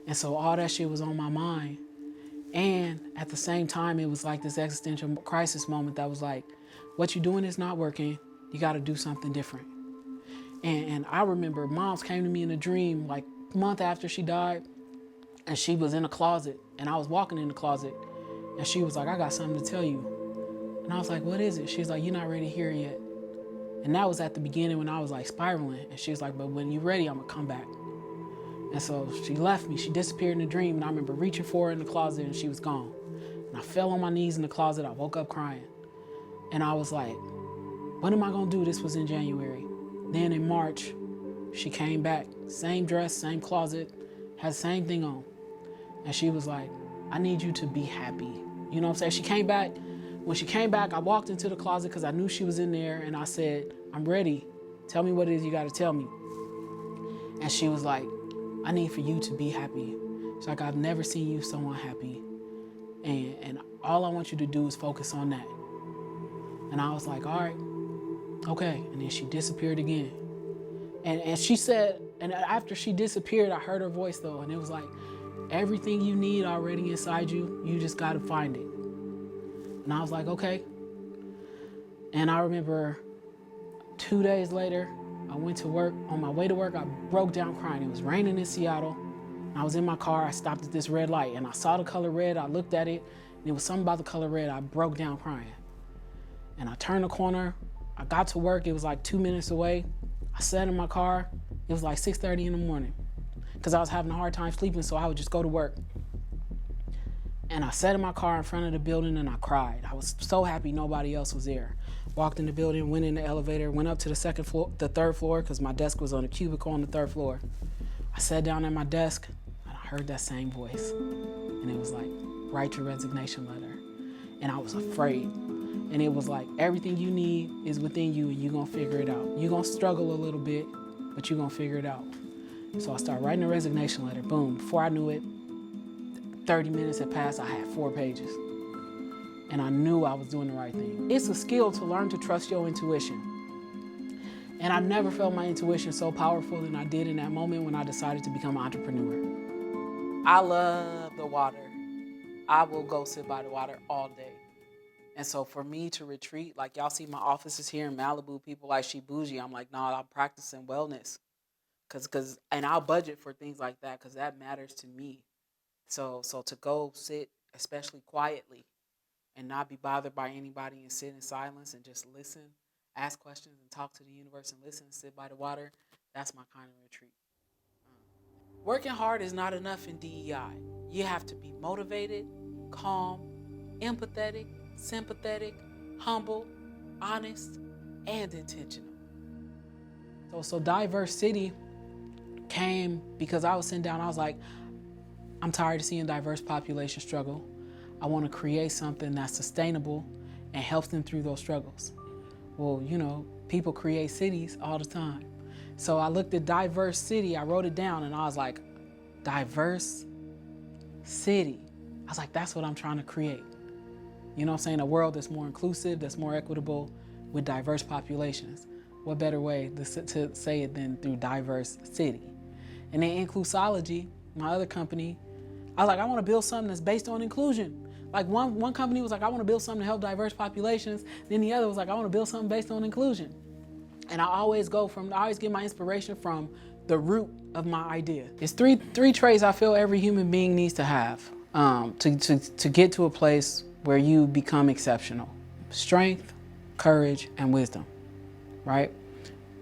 And so all that shit was on my mind. And at the same time, it was like this existential crisis moment that was like, what you're doing is not working. You got to do something different. And I remember moms came to me in a dream like a month after she died, and she was in a closet, and I was walking in the closet, and she was like, I got something to tell you. And I was like, what is it? She's like, you're not ready to hear it yet. And that was at the beginning when I was like spiraling. And she was like, but when you're ready, I'm gonna come back. And so she left me, she disappeared in the dream, and I remember reaching for her in the closet and she was gone. And I fell on my knees in the closet, I woke up crying. And I was like, what am I gonna do? This was in January. Then in March, she came back, same dress, same closet, had the same thing on. And she was like, I need you to be happy. You know what I'm saying? She came back. When she came back, I walked into the closet because I knew she was in there, and I said, I'm ready. Tell me what it is you gotta tell me. And she was like, I need for you to be happy. She's like, I've never seen you so unhappy. And all I want you to do is focus on that. And I was like, all right, okay. And then she disappeared again. And she said, and after she disappeared, I heard her voice though, and it was like, everything you need already inside you, you just gotta find it. And I was like, okay. And I remember 2 days later, I went to work. On my way to work, I broke down crying. It was raining in Seattle. I was in my car. I stopped at this red light, and I saw the color red. I looked at it, and it was something about the color red. I broke down crying. And I turned the corner. I got to work. It was like 2 minutes away. I sat in my car. It was like 6:30 in the morning because I was having a hard time sleeping, so I would just go to work. And I sat in my car in front of the building, and I cried. I was so happy nobody else was there. Walked in the building, went in the elevator, went up to the third floor, because my desk was on a cubicle on the third floor. I sat down at my desk, and I heard that same voice. And it was like, write your resignation letter. And I was afraid. And it was like, everything you need is within you, and you're gonna figure it out. You're gonna struggle a little bit, but you're gonna figure it out. So I started writing a resignation letter, boom. Before I knew it, 30 minutes had passed, I had 4 pages. And I knew I was doing the right thing. It's a skill to learn to trust your intuition. And I never felt my intuition so powerful than I did in that moment when I decided to become an entrepreneur. I love the water. I will go sit by the water all day. And so for me to retreat, like y'all see my offices here in Malibu, people like she bougie. I'm like, nah, I'm practicing wellness. And I'll budget for things like that because that matters to me. So to go sit, especially quietly, and not be bothered by anybody and sit in silence and just listen, ask questions and talk to the universe and listen and sit by the water, that's my kind of retreat. Working hard is not enough in DEI. You have to be motivated, calm, empathetic, sympathetic, humble, honest, and intentional. So Diverse City came because I was sitting down, I was like, I'm tired of seeing diverse populations struggle. I want to create something that's sustainable and helps them through those struggles. Well, you know, people create cities all the time. So I looked at Diverse City, I wrote it down, and I was like, Diverse City. I was like, that's what I'm trying to create. You know what I'm saying? A world that's more inclusive, that's more equitable, with diverse populations. What better way to say it than through diverse city? And then Inclusology, my other company, I was like, I want to build something that's based on inclusion. Like one company was like, I want to build something to help diverse populations. Then the other was like, I want to build something based on inclusion. And I always get my inspiration from the root of my idea. It's three traits I feel every human being needs to have to get to a place where you become exceptional. Strength, courage, and wisdom, right?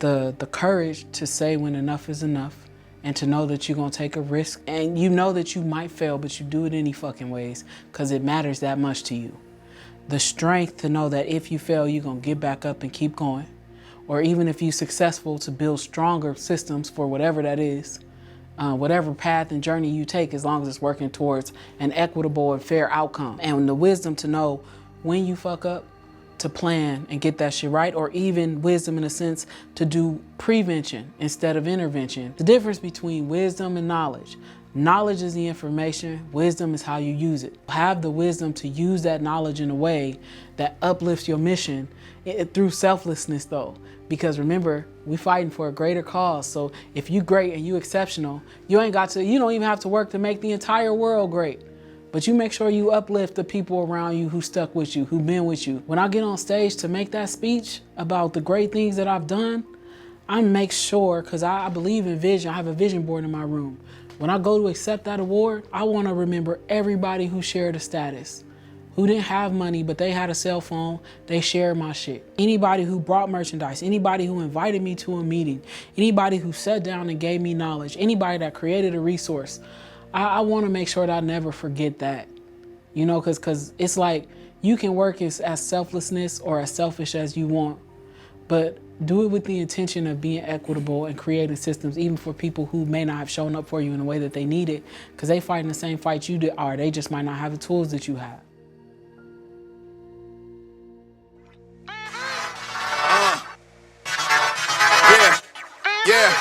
The courage to say when enough is enough, and to know that you're gonna take a risk, and you know that you might fail, but you do it any fucking ways because it matters that much to you. The strength to know that if you fail, you're gonna get back up and keep going. Or even if you're successful, to build stronger systems for whatever that is, whatever path and journey you take, as long as it's working towards an equitable and fair outcome. And the wisdom to know when you fuck up, to plan and get that shit right, or even wisdom in a sense to do prevention instead of intervention. The difference between wisdom and knowledge. Knowledge is the information, wisdom is how you use it. Have the wisdom to use that knowledge in a way that uplifts your mission through selflessness though. Because remember, we fighting for a greater cause. So if you great and you exceptional, you don't even have to work to make the entire world great. But you make sure you uplift the people around you who stuck with you, who've been with you. When I get on stage to make that speech about the great things that I've done, I make sure, because I believe in vision, I have a vision board in my room. When I go to accept that award, I want to remember everybody who shared a status, who didn't have money, but they had a cell phone, they shared my shit. Anybody who brought merchandise, anybody who invited me to a meeting, anybody who sat down and gave me knowledge, anybody that created a resource. I want to make sure that I never forget that, you know, because it's like you can work as selflessness or as selfish as you want, but do it with the intention of being equitable and creating systems, even for people who may not have shown up for you in the way that they need it, because they fighting the same fight you are. They just might not have the tools that you have. Yeah,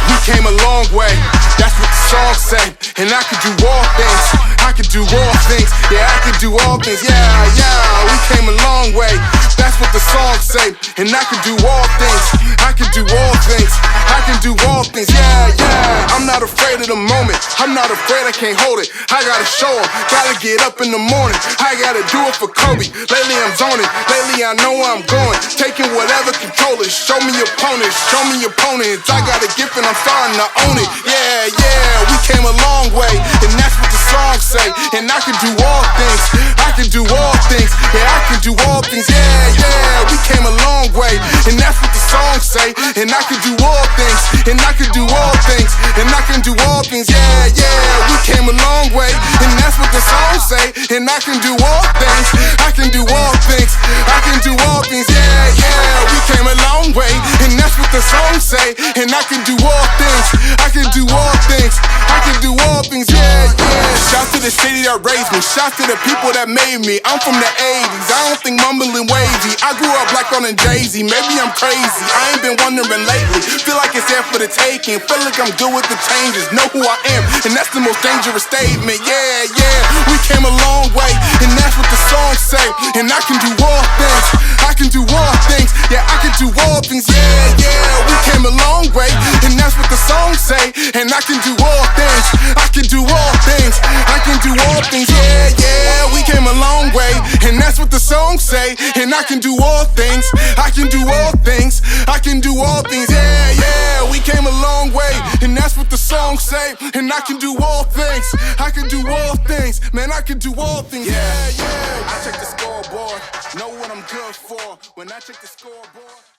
we came a long way. That's what the song say. And I could do all things. I could do all things. Yeah, I could do all things. Yeah, we came a long way. That's what the song say. And I could do all things. I could do all things. I can do all things. Yeah. I'm not afraid of the moment. I'm not afraid, I can't hold it. I gotta show 'em. Gotta get up in the morning. I gotta do it for Kobe. Lately I'm zoning. Lately I know where I'm going. Taking whatever control it. Show me opponents. Show me opponents. I got a gift and I'm starting to own it. Yeah. We came a long way. And that's what the song say. And I can do all things. I can do all things. Yeah, I can do all things. Yeah. We came a long way. And that's what the song say. And I can do all things. And I can do all things. And I can do all things. Yeah. We came a long way. And that's what the song say. And I can do all things. I can do all things. I can do all things. Yeah. We came a long way. And that's what the song say. And I can do all things. I can do all things. I can do all things. Yeah. Shout to the city that raised me. Shout to the people that made me. I'm from the 80s. I don't think mumbling wavy. I grew up black on a Jay-Z. Maybe I'm crazy. I ain't been wondering lately. Feel like it's there for the taking. Feel like I'm good with the changes. Know who I am. And that's the most dangerous statement. Yeah. We came a long way. And that's what the song say. And I can do all things. I can do all things. Yeah, I can do all things. Yeah. We came a long way. And that's what the song say. And I can do all things. I can do all things. I can do all things. Yeah. We came a long way. And that's what the song say. And I can do all things. I can do all things. I can do all things. Yeah. We came a long way. And that's what the song say. And I can do all things. I can do all things. Man, I can do all things. Yeah. I check the scoreboard. Know what I'm good for. When I check the scoreboard.